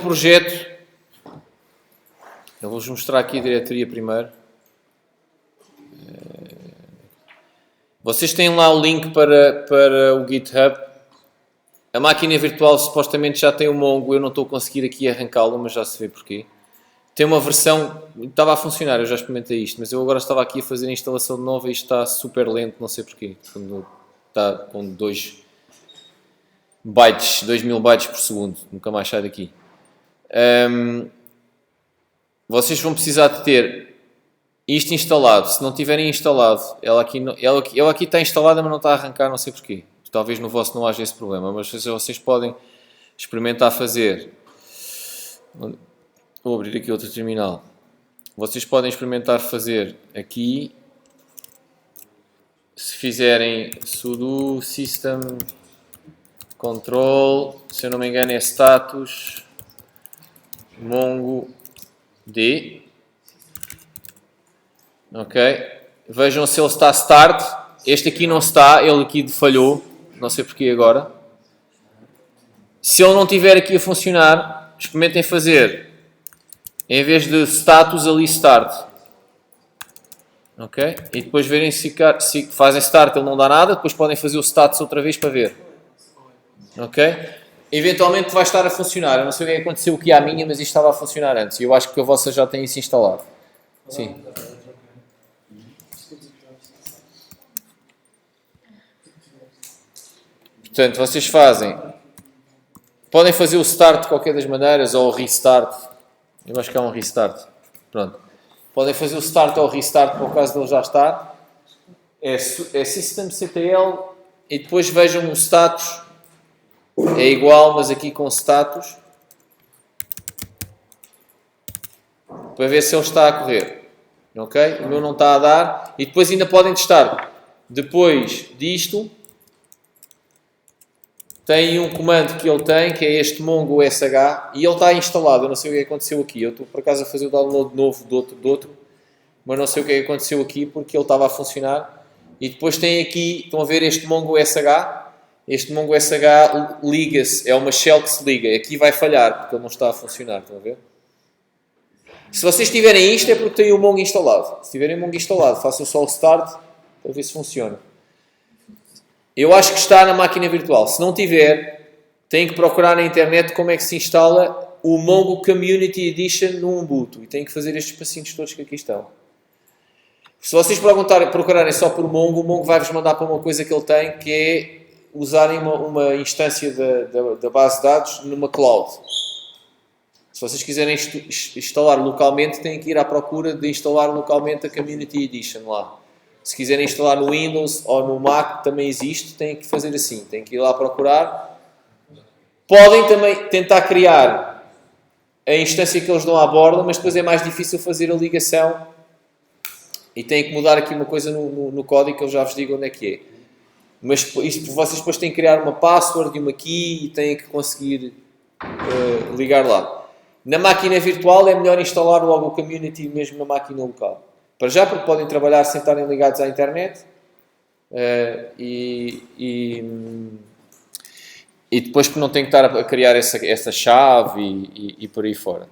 projeto, eu vou-vos mostrar aqui a diretoria primeiro. Vocês têm lá o link para o GitHub. A máquina virtual supostamente já tem o Mongo, eu não estou a conseguir aqui arrancá-lo, mas já se vê porquê. Tem uma versão, estava a funcionar, eu já experimentei isto, mas eu agora estava aqui a fazer a instalação de nova e isto está super lento, não sei porquê. Quando está com 2 bytes, 2000 bytes por segundo, nunca mais sai daqui. Vocês vão precisar de ter isto instalado. Se não tiverem instalado, ela aqui está instalada, mas não está a arrancar, não sei porquê. Talvez no vosso não haja esse problema, mas vocês podem experimentar fazer. Vou abrir aqui outro terminal. Vocês podem experimentar fazer aqui, se fizerem sudo system control, se eu não me engano é status mongo d. Ok, vejam se ele está start. Este aqui não está, ele aqui falhou, não sei porquê agora. Se ele não estiver aqui a funcionar, experimentem fazer, em vez de status, ali start. Ok? E depois verem se fazem start, ele não dá nada, depois podem fazer o status outra vez para ver. Ok? Eventualmente vai estar a funcionar. Eu não sei o que aconteceu aqui à minha, mas isto estava a funcionar antes. E eu acho que a vossa já tem isso instalado. Sim. Portanto, vocês podem fazer o start de qualquer das maneiras, ou o restart. Eu acho que é um restart. Pronto. Podem fazer o start ou o restart para o caso dele já estar. É systemctl e depois vejam o status. É igual, mas aqui com status. Para ver se ele está a correr. Ok? O meu não está a dar. E depois ainda podem testar. Depois disto, tem um comando que ele tem, que é este mongo sh, e ele está instalado. Eu não sei o que aconteceu aqui. Eu estou por acaso a fazer o download novo de outro, mas não sei o que aconteceu aqui porque ele estava a funcionar. E depois tem aqui, estão a ver este mongo sh? Este mongo sh liga-se, é uma shell que se liga. Aqui vai falhar porque ele não está a funcionar. Estão a ver? Se vocês tiverem isto é porque têm o mongo instalado. Se tiverem o mongo instalado, façam só o start para ver se funciona. Eu acho que está na máquina virtual. Se não tiver, têm que procurar na internet como é que se instala o Mongo Community Edition no Ubuntu. E têm que fazer estes passinhos todos que aqui estão. Se vocês procurarem só por Mongo, o Mongo vai-vos mandar para uma coisa que ele tem, que é usarem uma instância da base de dados numa cloud. Se vocês quiserem instalar localmente, têm que ir à procura de instalar localmente a Community Edition lá. Se quiserem instalar no Windows ou no Mac, também existe, têm que fazer assim, têm que ir lá procurar. Podem também tentar criar a instância que eles dão à borda, mas depois é mais difícil fazer a ligação e têm que mudar aqui uma coisa no código que eu já vos digo onde é que é. Mas isto, vocês depois têm que criar uma password e uma key e têm que conseguir ligar lá. Na máquina virtual é melhor instalar logo o Community mesmo na máquina local. Para já, porque podem trabalhar sem estarem ligados à internet e depois porque não têm que estar a criar essa chave e por aí fora.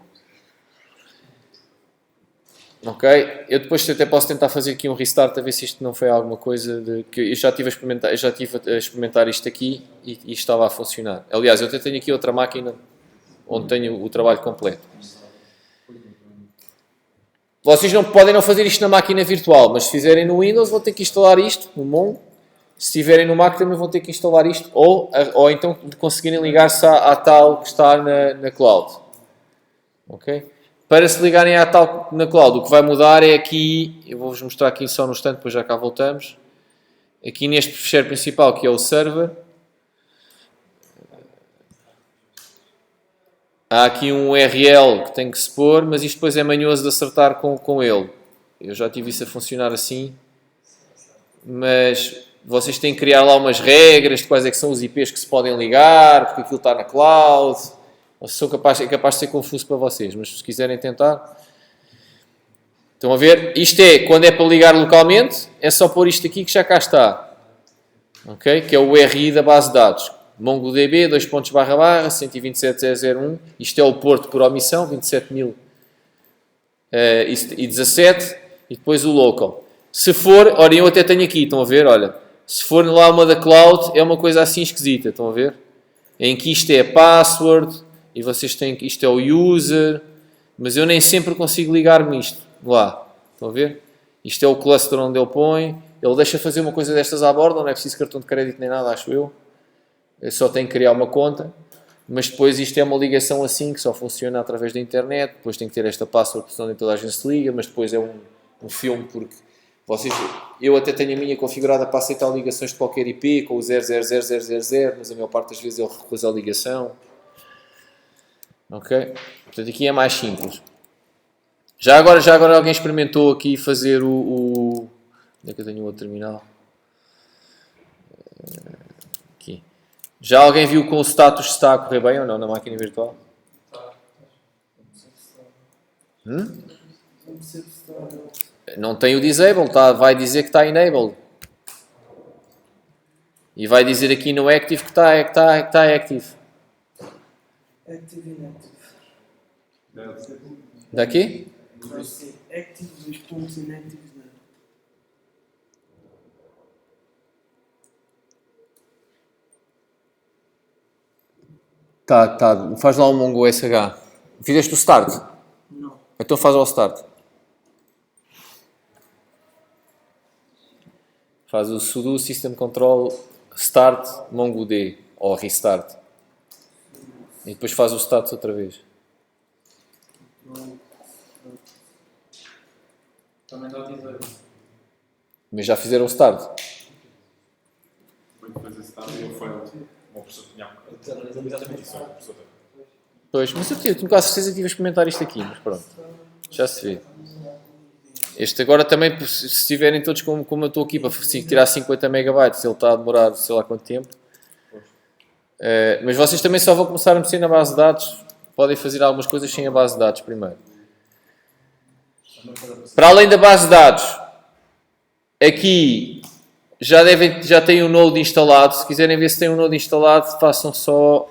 Ok? Eu depois até posso tentar fazer aqui um restart a ver se isto não foi alguma coisa que eu já tive a experimentar isto aqui e estava a funcionar. Aliás, eu até tenho aqui outra máquina onde tenho o trabalho completo. Vocês podem não fazer isto na máquina virtual, mas se fizerem no Windows vão ter que instalar isto, no Mongo. Se estiverem no Mac também vão ter que instalar isto, ou então conseguirem ligar-se à tal que está na cloud. Ok? Para se ligarem à tal na cloud, o que vai mudar é aqui, eu vou-vos mostrar aqui só no instante, depois já cá voltamos. Aqui neste fecheiro principal, que é o server, há aqui um URL que tem que se pôr, mas isto depois é manhoso de acertar com ele. Eu já tive isso a funcionar assim, mas vocês têm que criar lá umas regras de quais é que são os IPs que se podem ligar, porque aquilo está na cloud. É capaz de ser confuso para vocês, mas se quiserem tentar. Estão a ver? Isto é, quando é para ligar localmente, é só pôr isto aqui que já cá está. Ok? Que é o URI da base de dados. MongoDB, 2.//, 127.001, isto é o porto por omissão, 27.017, e depois o local. Se for, ora, eu até tenho aqui, estão a ver, olha, se for lá uma da cloud, é uma coisa assim esquisita, estão a ver? Em que isto é password, e vocês têm que isto é o user, mas eu nem sempre consigo ligar-me isto, lá, estão a ver? Isto é o cluster onde ele põe, ele deixa fazer uma coisa destas à borda, não é preciso cartão de crédito nem nada, acho eu. Eu só tenho que criar uma conta, mas depois isto é uma ligação assim que só funciona através da internet, depois tem que ter esta password, senão nem toda a gente se liga, mas depois é um filme porque eu até tenho a minha configurada para aceitar ligações de qualquer IP com o 00000, mas a maior parte das vezes ele recusa a ligação. Ok? Portanto, aqui é mais simples. Já agora alguém experimentou aqui fazer onde é que eu tenho o outro terminal? Aqui. Já alguém viu com o status se está a correr bem ou não na máquina virtual? Não tem o disable, vai dizer que está enabled. E vai dizer aqui no active que está active. Active inactive. Daqui? Vai ser active 2 pontos inactive 0. Tá. Faz lá um Mongo SH. Fizeste o start? Não. Então faz ao start. Faz o sudo system control start MongoD ou restart. E depois faz o start outra vez. Também dá dizer. Mas já fizeram o start. Foi fazer start e eu failed. Uma pessoa tinha exatamente isso. Pois, mas eu tenho quase certeza que tive a experimentar isto aqui, mas pronto. Já se vê. Este agora também, se estiverem todos como eu estou aqui para tirar 50 megabytes, ele está a demorar sei lá quanto tempo. Mas vocês também só vão começar a mexer na base de dados. Podem fazer algumas coisas sem a base de dados primeiro. Para além da base de dados, aqui já têm o Node instalado. Se quiserem ver se tem um Node instalado, façam só...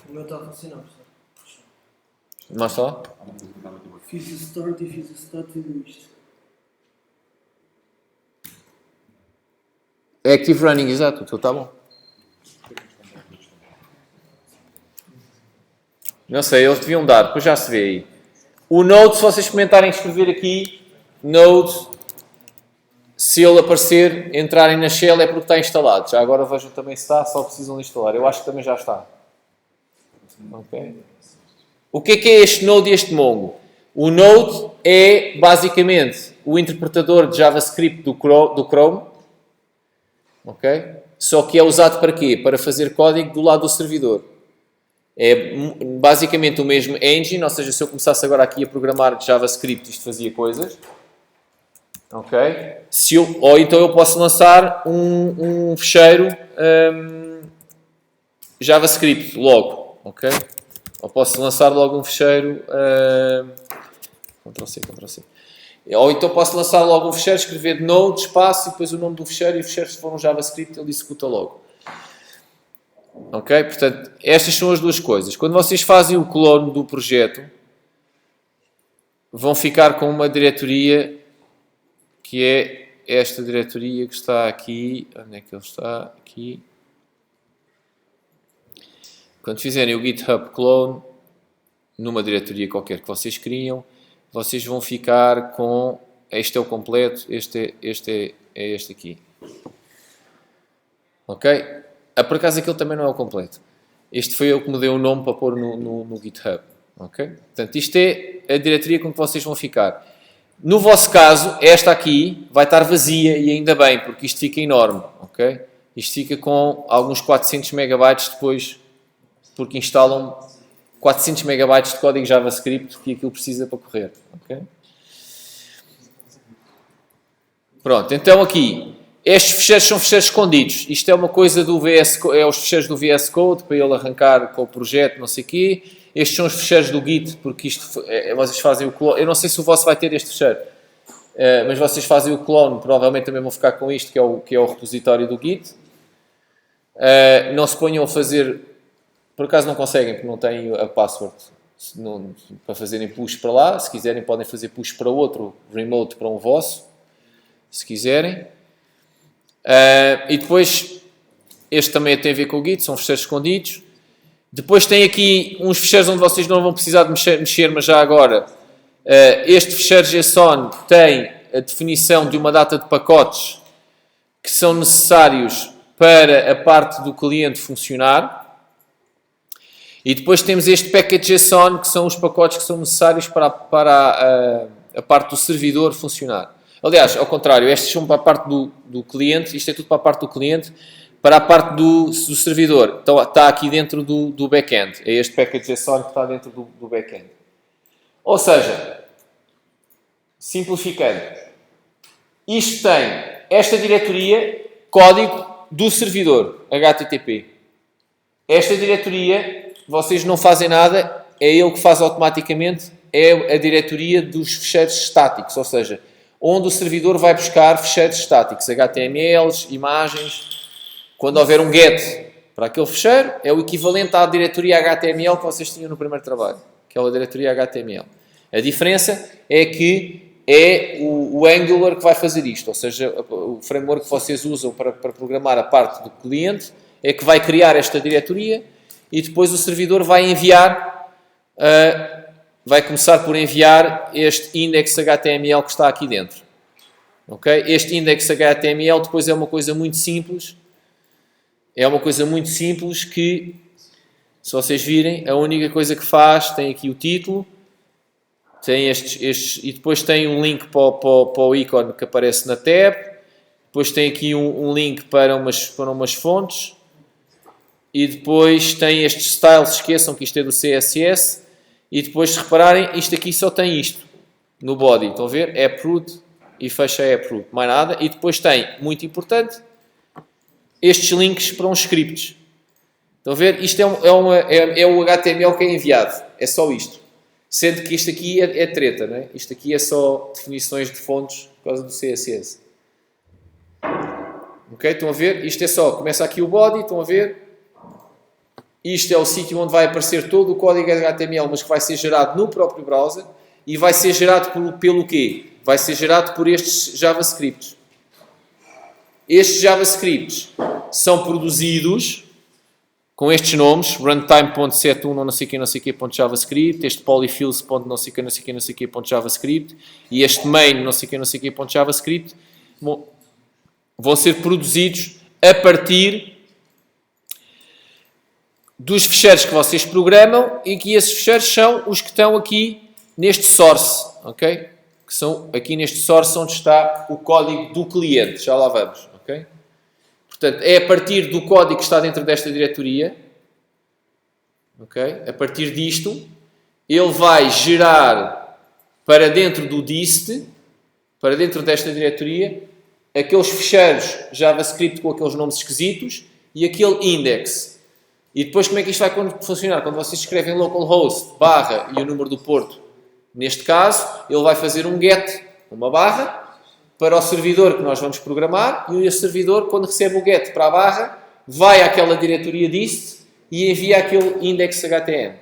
O meu está a funcionar, pessoal. Mas só? Fiz o start e fiz o start e deu isto. É Active Running, exato. Então está bom. Não sei, eles deviam dar. Depois já se vê aí. O Node, se vocês comentarem escrever aqui, Node, se ele aparecer, entrarem na shell é porque está instalado. Já agora vejam também se está, só precisam de instalar. Eu acho que também já está. Ok? O que é este Node e este Mongo? O Node é basicamente o interpretador de JavaScript do Chrome. Ok? Só que é usado para quê? Para fazer código do lado do servidor. É basicamente o mesmo engine, ou seja, se eu começasse agora aqui a programar JavaScript, isto fazia coisas. Ok? Ou então eu posso lançar um fecheiro JavaScript logo. Ok? Ou posso lançar logo um fecheiro Ctrl+C. Ou então posso lançar logo um fecheiro, escrever Node, espaço, e depois o nome do fecheiro, e o fecheiro, se for um JavaScript, ele executa logo. Ok? Portanto, estas são as duas coisas. Quando vocês fazem o clone do projeto, vão ficar com uma diretoria que é esta diretoria que está aqui. Onde é que ele está? Aqui. Quando fizerem o GitHub clone, numa diretoria qualquer que vocês criam, vocês vão ficar com... Este é o completo, este é este aqui. Ok? Por acaso aquele também não é o completo. Este foi eu que me dei o nome para pôr no GitHub. Ok? Portanto, isto é a diretoria com que vocês vão ficar. No vosso caso, esta aqui vai estar vazia e ainda bem, porque isto fica enorme. Ok? Isto fica com alguns 400 megabytes depois, porque instalam 400 megabytes de código JavaScript que aquilo precisa para correr. Ok? Pronto, então aqui... Estes fecheiros são fecheiros escondidos. Isto é uma coisa do VS Code, é os fecheiros do VS Code, para ele arrancar com o projeto, não sei o quê. Estes são os fecheiros do Git, porque isto, vocês fazem o clone. Eu não sei se o vosso vai ter este fecheiro. mas vocês fazem o clone, provavelmente também vão ficar com isto, que é o repositório do Git. Não se ponham a fazer, por acaso não conseguem, porque não têm a password para fazerem push para lá. Se quiserem podem fazer push para outro, remote para um vosso, se quiserem. E depois, este também tem a ver com o Git, são fecheiros escondidos. Depois tem aqui uns fecheiros onde vocês não vão precisar de mexer, mas já agora, este fecheiro JSON tem a definição de uma data de pacotes que são necessários para a parte do cliente funcionar. E depois temos este package.json, que são os pacotes que são necessários para a parte do servidor funcionar. Aliás, ao contrário, estes são para a parte do cliente, isto é tudo para a parte do cliente, para a parte do servidor. Então, está aqui dentro do back-end. É este package.json que está dentro do back-end. Ou seja, simplificando, isto tem esta diretoria, código do servidor, HTTP. Esta diretoria, vocês não fazem nada, é ele que faz automaticamente, é a diretoria dos fecheiros estáticos, ou seja, onde o servidor vai buscar fecheiros estáticos, HTMLs, imagens. Quando houver um get para aquele fecheiro, é o equivalente à diretoria HTML que vocês tinham no primeiro trabalho, que é a diretoria HTML. A diferença é que é o Angular que vai fazer isto, ou seja, o framework que vocês usam para programar a parte do cliente é que vai criar esta diretoria e depois o servidor vai enviar, vai começar por enviar este index.html que está aqui dentro. Okay? Este index.html depois é uma coisa muito simples. É uma coisa muito simples que, se vocês virem, a única coisa que faz, tem aqui o título, tem estes e depois tem um link para o ícone que aparece na tab, depois tem aqui um link para umas fontes, e depois tem estes styles, esqueçam que isto é do CSS, e depois, se repararem, isto aqui só tem isto, no body, estão a ver? AppRoot, e fecha AppRoot, mais nada, e depois tem, muito importante, estes links para uns scripts. Estão a ver? Isto é o HTML que é enviado. É só isto. Sendo que isto aqui é treta, não é? Isto aqui é só definições de fontes por causa do CSS. Ok? Estão a ver? Isto é só. Começa aqui o body, estão a ver? Isto é o sítio onde vai aparecer todo o código HTML, mas que vai ser gerado no próprio browser. E vai ser gerado pelo quê? Vai ser gerado por estes JavaScripts. Estes JavaScripts são produzidos com estes nomes, runtime.set1 não sei que.javascript, este polyfills.não sei que.javascript e este main não sei que.javascript vão ser produzidos a partir dos fecheiros que vocês programam e que esses fecheiros são os que estão aqui neste source, ok? Que são aqui neste source onde está o código do cliente, já lá vamos, ok? Portanto, é a partir do código que está dentro desta diretoria, ok? A partir disto, ele vai gerar para dentro do dist, para dentro desta diretoria, aqueles fecheiros JavaScript com aqueles nomes esquisitos e aquele index. E depois como é que isto vai funcionar? Quando vocês escrevem localhost, barra e o número do porto, neste caso, ele vai fazer um get, uma barra, para o servidor que nós vamos programar, e esse servidor, quando recebe o get para a barra, vai àquela diretoria dist e envia aquele index.htm.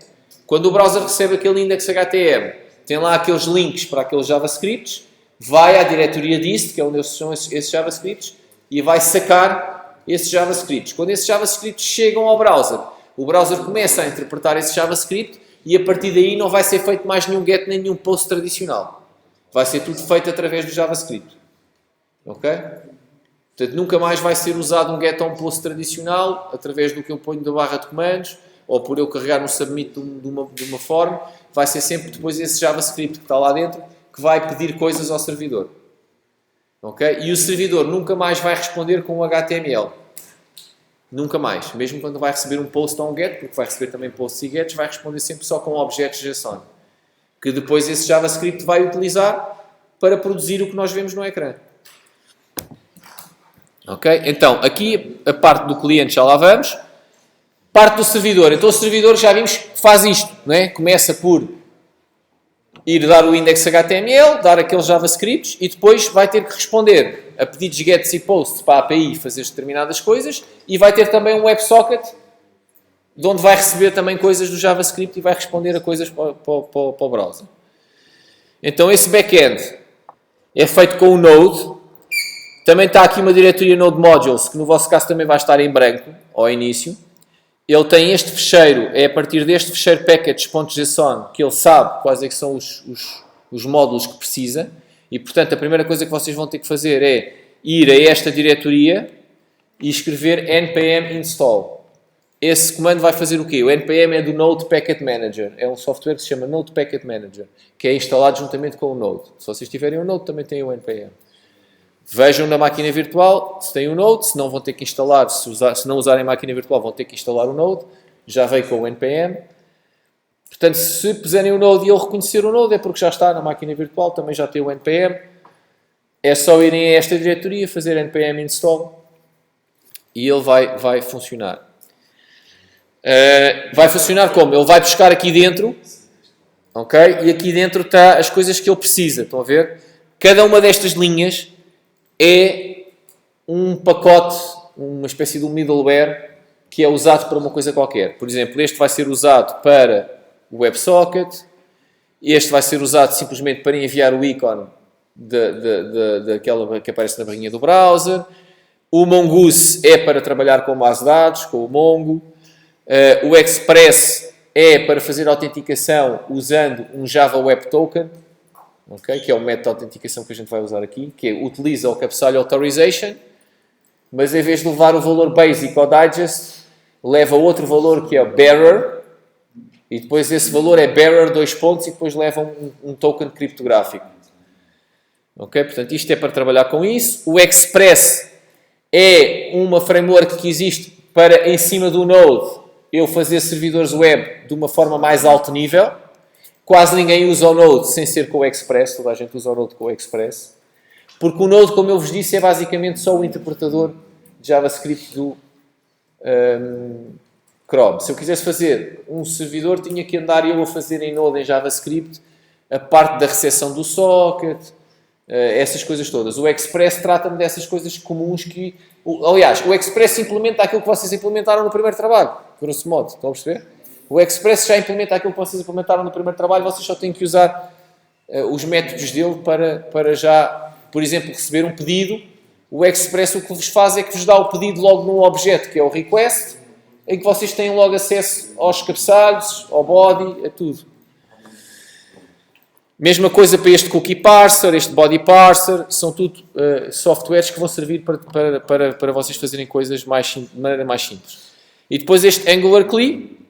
Quando o browser recebe aquele index.htm, tem lá aqueles links para aqueles JavaScripts, vai à diretoria dist, que é onde estão esses JavaScripts, e vai sacar esses JavaScripts. Quando esses JavaScripts chegam ao browser, o browser começa a interpretar esse JavaScript e a partir daí não vai ser feito mais nenhum get nem nenhum post tradicional. Vai ser tudo feito através do JavaScript. Ok? Portanto, nunca mais vai ser usado um get ou um post tradicional através do que eu ponho da barra de comandos ou por eu carregar no submit de uma form. Vai ser sempre depois esse JavaScript que está lá dentro que vai pedir coisas ao servidor. Ok? E o servidor nunca mais vai responder com um HTML. Nunca mais. Mesmo quando vai receber um post ou um get, porque vai receber também posts e gets, vai responder sempre só com objetos JSON. Que depois esse JavaScript vai utilizar para produzir o que nós vemos no ecrã. Ok? Então, aqui a parte do cliente já lá vamos. Parte do servidor. Então o servidor já vimos que faz isto. Não é? Começa por ir dar o index HTML, dar aqueles JavaScripts e depois vai ter que responder a pedidos gets e posts para a API fazer determinadas coisas e vai ter também um WebSocket de onde vai receber também coisas do JavaScript e vai responder a coisas para o browser. Então esse back-end é feito com o Node. Também está aqui uma diretoria Node Modules, que no vosso caso também vai estar em branco, ao início. Ele tem este fecheiro, é a partir deste fecheiro package.json que ele sabe quais é que são os módulos que precisa. E, portanto, a primeira coisa que vocês vão ter que fazer é ir a esta diretoria e escrever npm install. Esse comando vai fazer o quê? O npm é do Node Package Manager. É um software que se chama Node Package Manager, que é instalado juntamente com o Node. Se vocês tiverem o Node, também tem o npm. Vejam na máquina virtual se tem o Node, se não vão ter que instalar, se não usarem máquina virtual vão ter que instalar o Node, já veio com o npm. Portanto, se puserem o Node e ele reconhecer o Node é porque já está na máquina virtual, também já tem o npm. É só irem a esta diretoria, fazer npm install e ele vai funcionar. Vai funcionar como? Ele vai buscar aqui dentro, ok? E aqui dentro está as coisas que ele precisa, estão a ver? Cada uma destas linhas é um pacote, uma espécie de um middleware que é usado para uma coisa qualquer. Por exemplo, este vai ser usado para o WebSocket, este vai ser usado simplesmente para enviar o ícone daquela que aparece na barrinha do browser. O Mongoose é para trabalhar com base de dados, com o Mongo. O Express é para fazer autenticação usando um Java Web Token. Okay, que é o método de autenticação que a gente vai usar aqui, que utiliza o Cabeçalho Authorization, mas em vez de levar o valor basic ao digest, leva outro valor que é o bearer, e depois esse valor é bearer 2 pontos e depois leva um token criptográfico. Ok, portanto isto é para trabalhar com isso. O Express é uma framework que existe para, em cima do Node, eu fazer servidores web de uma forma mais alto nível. Quase ninguém usa o Node sem ser com o Express, toda a gente usa o Node com o Express, porque o Node, como eu vos disse, é basicamente só o interpretador de JavaScript do Chrome. Se eu quisesse fazer um servidor, tinha que andar eu a fazer em Node, em JavaScript, a parte da recepção do socket, essas coisas todas. O Express trata-me dessas coisas comuns que... Aliás, o Express implementa aquilo que vocês implementaram no primeiro trabalho, grosso modo, estão a perceber? O Express já implementa aquilo que vocês implementaram no primeiro trabalho, vocês só têm que usar os métodos dele para já, por exemplo, receber um pedido. O Express o que vos faz é que vos dá o pedido logo num objeto, que é o request, em que vocês têm logo acesso aos cabeçalhos, ao body, a tudo. Mesma coisa para este cookie parser, este body parser, são tudo softwares que vão servir para vocês fazerem coisas de maneira mais simples. E depois este Angular CLI.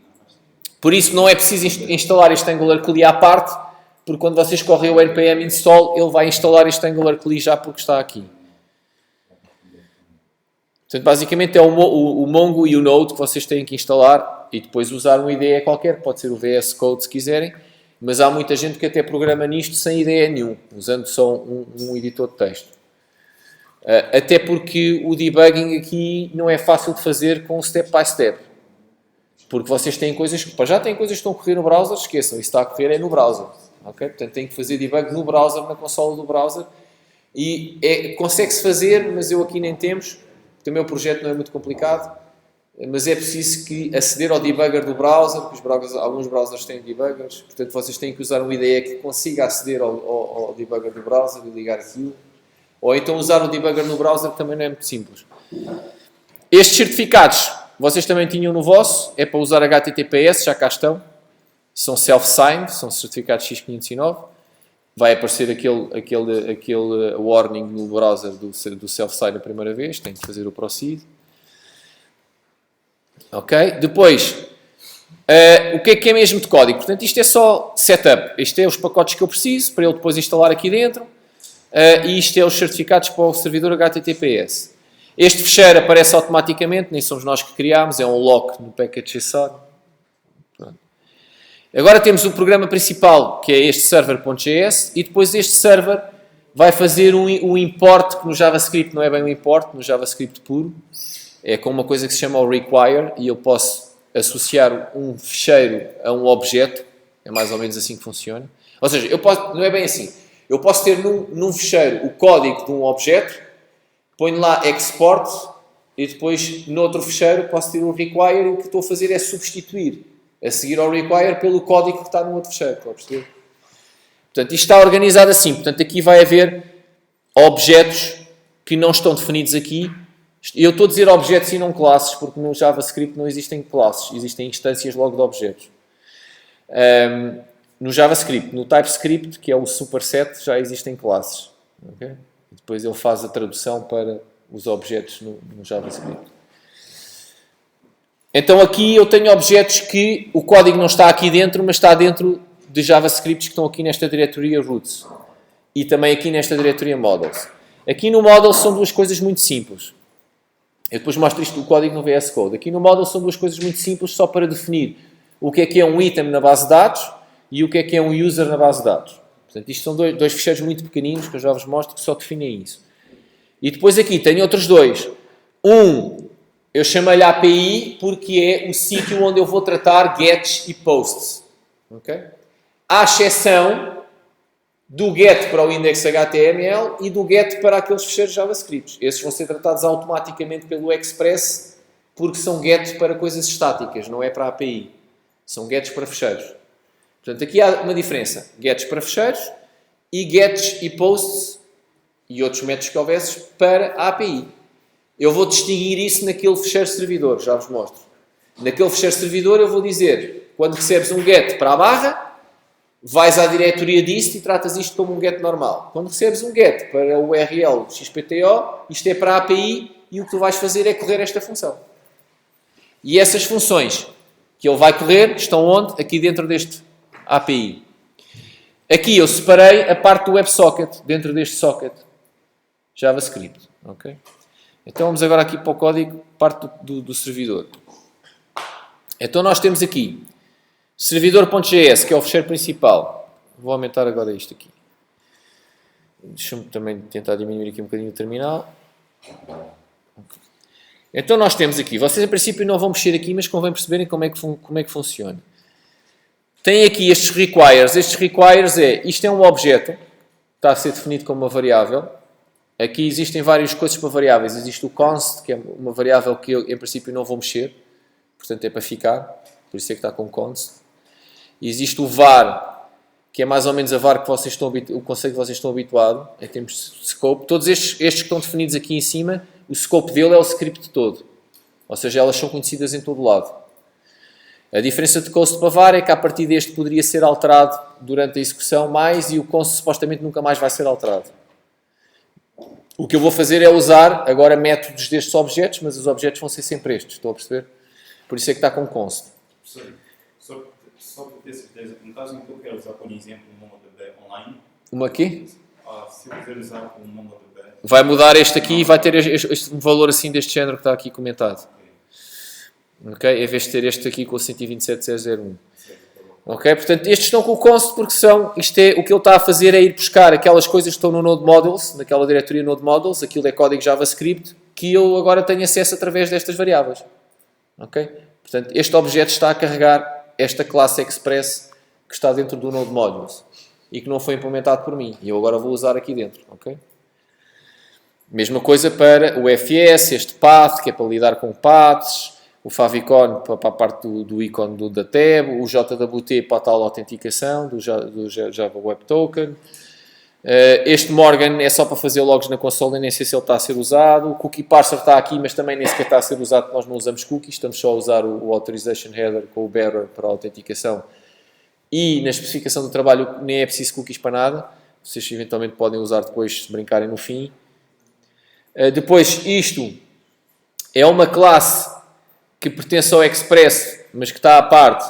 Por isso não é preciso instalar este Angular CLI à parte, porque quando vocês correm o npm install, ele vai instalar este Angular CLI já porque está aqui. Portanto, basicamente é o Mongo e o Node que vocês têm que instalar e depois usar um IDE qualquer, pode ser o VS Code se quiserem, mas há muita gente que até programa nisto sem IDE nenhum, usando só um editor de texto. Até porque o debugging aqui não é fácil de fazer com step by step. Porque vocês têm coisas que... Já têm coisas que estão a correr no browser, esqueçam, isso está a correr é no browser. Okay? Portanto, têm que fazer debug no browser, na consola do browser. E consegue-se fazer, mas eu aqui nem temos, porque o meu projeto não é muito complicado, mas é preciso que aceder ao debugger do browser, porque alguns browsers têm debuggers, portanto vocês têm que usar uma IDE que consiga aceder ao debugger do browser e ligar aquilo. Ou então usar o debugger no browser, que também não é muito simples. Estes certificados... Vocês também tinham no vosso, é para usar HTTPS, já cá estão. São self-signed, são certificados X509. Vai aparecer aquele warning no browser do self-sign a primeira vez, tem que fazer o proceed. Ok? Depois, o que é mesmo de código? Portanto, isto é só setup. Isto é os pacotes que eu preciso para ele depois instalar aqui dentro. E isto é os certificados para o servidor HTTPS. Este fecheiro aparece automaticamente, nem somos nós que criámos, é um lock no package.json. Agora temos o programa principal, que é este server.js, e depois este server vai fazer um import, que no JavaScript não é bem um import, no JavaScript puro, é com uma coisa que se chama o require, e eu posso associar um fecheiro a um objeto, é mais ou menos assim que funciona. Ou seja, não é bem assim. Eu posso ter num fecheiro o código de um objeto, ponho lá export e depois noutro fecheiro posso ter o require e o que estou a fazer é substituir a seguir ao require pelo código que está no outro fecheiro. Está a perceber? Portanto, isto está organizado assim. Portanto, aqui vai haver objetos que não estão definidos aqui. Eu estou a dizer objetos e não classes, porque no JavaScript não existem classes, existem instâncias logo de objetos. No JavaScript, no TypeScript, que é o superset, já existem classes. Okay? E depois ele faz a tradução para os objetos no JavaScript. Então aqui eu tenho objetos que o código não está aqui dentro, mas está dentro de JavaScripts que estão aqui nesta diretoria roots. E também aqui nesta diretoria models. Aqui no model são duas coisas muito simples. Eu depois mostro isto do código no VS Code. Aqui no model são duas coisas muito simples só para definir o que é um item na base de dados e o que é um user na base de dados. Portanto, isto são dois ficheiros muito pequeninos que eu já vos mostro que só definem isso. E depois aqui tenho outros dois. Eu chamei-lhe API porque é o sítio onde eu vou tratar gets e posts. Okay? À exceção do get para o index.html e do get para aqueles ficheiros JavaScript. Esses vão ser tratados automaticamente pelo Express porque são gets para coisas estáticas, não é para a API. São gets para ficheiros. Portanto, aqui há uma diferença. Gets para ficheiros e gets e posts e outros métodos que houvesses para a API. Eu vou distinguir isso naquele fecheiro servidor, já vos mostro. Naquele fecheiro servidor eu vou dizer, quando recebes um get para a barra, vais à diretoria dist e tratas isto como um get normal. Quando recebes um get para o URL XPTO, isto é para a API e o que tu vais fazer é correr esta função. E essas funções que ele vai correr estão onde? Aqui dentro deste API. Aqui eu separei a parte do WebSocket, dentro deste socket JavaScript. Okay? Então vamos agora aqui para o código, parte do servidor. Então nós temos aqui servidor.js, que é o fecheiro principal. Vou aumentar agora isto aqui. Deixa-me também tentar diminuir aqui um bocadinho o terminal. Okay. Então nós temos aqui, vocês a princípio não vão mexer aqui, mas convém perceberem como é que funciona. Tem aqui estes requires. Estes requires isto é um objeto, que está a ser definido como uma variável. Aqui existem várias coisas para variáveis. Existe o const, que é uma variável que eu, em princípio, não vou mexer. Portanto, é para ficar. Por isso é que está com const. E existe o var, que é mais ou menos a var que vocês estão, o conceito que vocês estão habituados, em termos de scope. Todos estes que estão definidos aqui em cima, o scope dele é o script todo. Ou seja, elas são conhecidas em todo o lado. A diferença de const para var é que a partir deste poderia ser alterado durante a execução mais e o const supostamente nunca mais vai ser alterado. O que eu vou fazer é usar agora métodos destes objetos, mas os objetos vão ser sempre estes, estão a perceber? Por isso é que está com const. Só para ter certeza, no caso em que eu quero usar, por exemplo, um MongoDB online. Uma aqui? Se eu quiser usar um MongoDB... Vai mudar este aqui e vai ter este valor assim deste género que está aqui comentado. Ok? Em vez de ter este aqui com o 127.001. Ok? Portanto, estes estão com o const porque isto é, o que ele está a fazer é ir buscar aquelas coisas que estão no Node Modules, naquela diretoria Node Modules, aquilo é código JavaScript, que eu agora tenho acesso através destas variáveis. Ok? Portanto, este objeto está a carregar esta classe Express que está dentro do Node Modules e que não foi implementado por mim. E eu agora vou usar aqui dentro. Ok? Mesma coisa para o FS, este path, que é para lidar com paths, o favicon para a parte do ícone da tab, o JWT para a tal autenticação do Java Web Token. Este Morgan é só para fazer logs na console, nem sei se ele está a ser usado. O Cookie Parser está aqui, mas também nem sequer está a ser usado, porque nós não usamos cookies, estamos só a usar o Authorization Header com o bearer para a autenticação. E na especificação do trabalho nem é preciso cookies para nada. Vocês eventualmente podem usar depois, se brincarem no fim. Depois, isto é uma classe que pertence ao Express, mas que está à parte,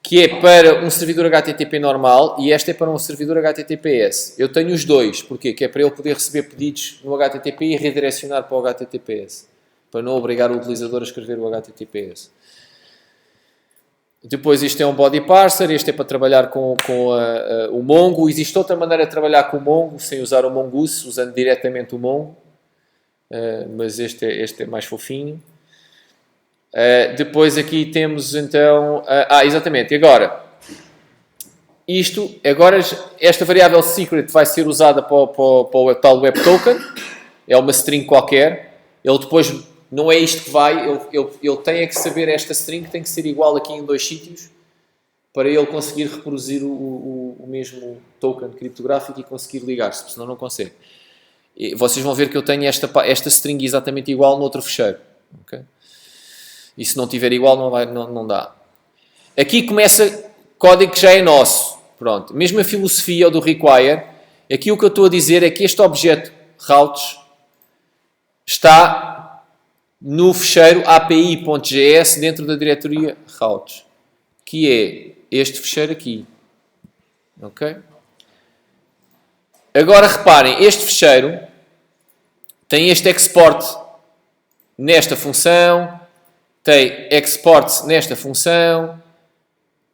que é para um servidor HTTP normal e esta é para um servidor HTTPS. Eu tenho os dois, porquê? Que é para ele poder receber pedidos no HTTP e redirecionar para o HTTPS, para não obrigar o utilizador a escrever o HTTPS. Depois isto é um body parser, este é para trabalhar com o Mongo. Existe outra maneira de trabalhar com o Mongo, sem usar o Mongoose, usando diretamente o Mongo, mas este é mais fofinho. Depois aqui temos então... exatamente, e agora isto, agora esta variável secret vai ser usada para o tal web token, é uma string qualquer, ele depois não é isto que vai, ele tem que saber esta string, tem que ser igual aqui em 2 sítios, para ele conseguir reproduzir o mesmo token criptográfico e conseguir ligar-se, senão não consegue. E vocês vão ver que eu tenho esta string exatamente igual no outro fecheiro. Okay? E se não tiver igual, não dá. Aqui começa código que já é nosso. Pronto. Mesmo a filosofia do require, aqui o que eu estou a dizer é que este objeto routes está no fecheiro api.js dentro da diretoria routes, que é este fecheiro aqui. Ok? Agora reparem, este fecheiro tem este export nesta função, tem export nesta função,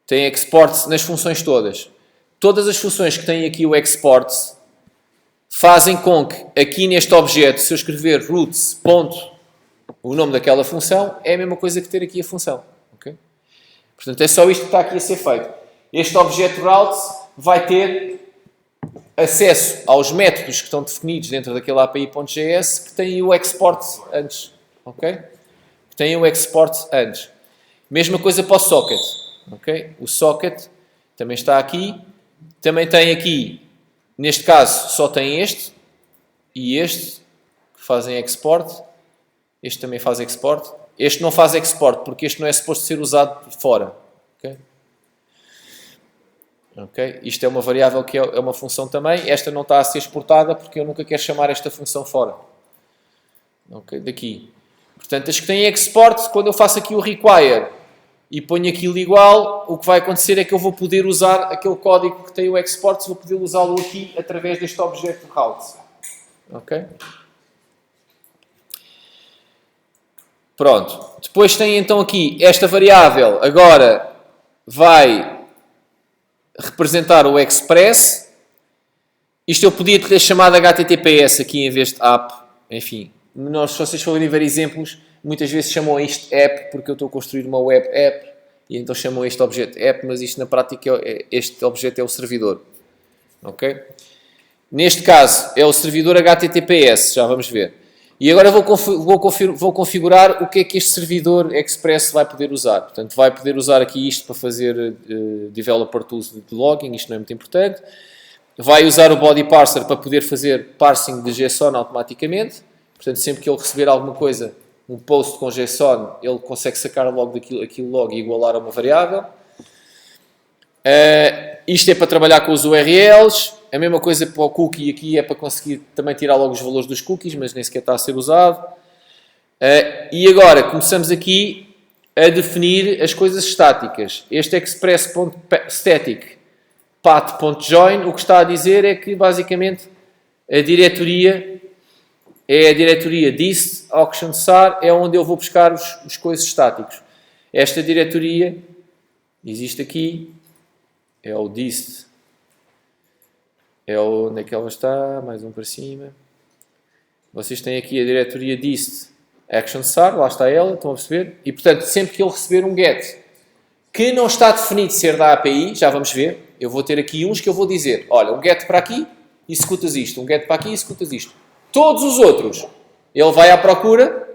tem export nas funções todas. Todas as funções que têm aqui o export fazem com que aqui neste objeto, se eu escrever roots, o nome daquela função, é a mesma coisa que ter aqui a função. Okay? Portanto, é só isto que está aqui a ser feito. Este objeto routes vai ter acesso aos métodos que estão definidos dentro daquele API.js que têm o export antes. Ok? Que têm o export antes. Mesma coisa para o socket. Ok? O socket também está aqui. Também tem aqui, neste caso, só tem este e este que fazem export. Este também faz export. Este não faz export porque este não é suposto ser usado fora. Ok? Okay? Isto é uma variável que é uma função também. Esta não está a ser exportada porque eu nunca quero chamar esta função fora. Okay? Daqui. Portanto, as que têm export, quando eu faço aqui o require e ponho aquilo igual, o que vai acontecer é que eu vou poder usar aquele código que tem o export, vou poder usá-lo aqui através deste objeto route. Ok? Pronto. Depois tem então aqui esta variável. Agora vai representar o express. Isto eu podia ter chamado HTTPS aqui em vez de app. Enfim, se vocês forem ver exemplos, muitas vezes chamam isto app porque eu estou a construir uma web app e então chamam este objeto app, mas isto na prática, este objeto é o servidor. Ok? Neste caso é o servidor HTTPS, já vamos ver. E agora vou configurar o que é que este servidor Express vai poder usar. Portanto, vai poder usar aqui isto para fazer Developer Tools de logging, isto não é muito importante. Vai usar o Body Parser para poder fazer parsing de JSON automaticamente. Portanto, sempre que ele receber alguma coisa, um post com JSON, ele consegue sacar logo aquilo logo e igualar a uma variável. Isto é para trabalhar com os URLs. A mesma coisa para o cookie aqui é para conseguir também tirar logo os valores dos cookies, mas nem sequer está a ser usado. E agora começamos aqui a definir as coisas estáticas. Este express.static path.join, o que está a dizer é que basicamente a diretoria é a diretoria dist auction sar, é onde eu vou buscar os coisas estáticos. Esta diretoria existe aqui, é o dist. Onde é que ela está? Mais um para cima. Vocês têm aqui a diretoria dist action sar, lá está ela, estão a perceber? E portanto, sempre que ele receber um get que não está definido ser da API, já vamos ver, eu vou ter aqui uns que eu vou dizer, olha, um get para aqui, executas isto, um get para aqui, executas isto. Todos os outros, ele vai à procura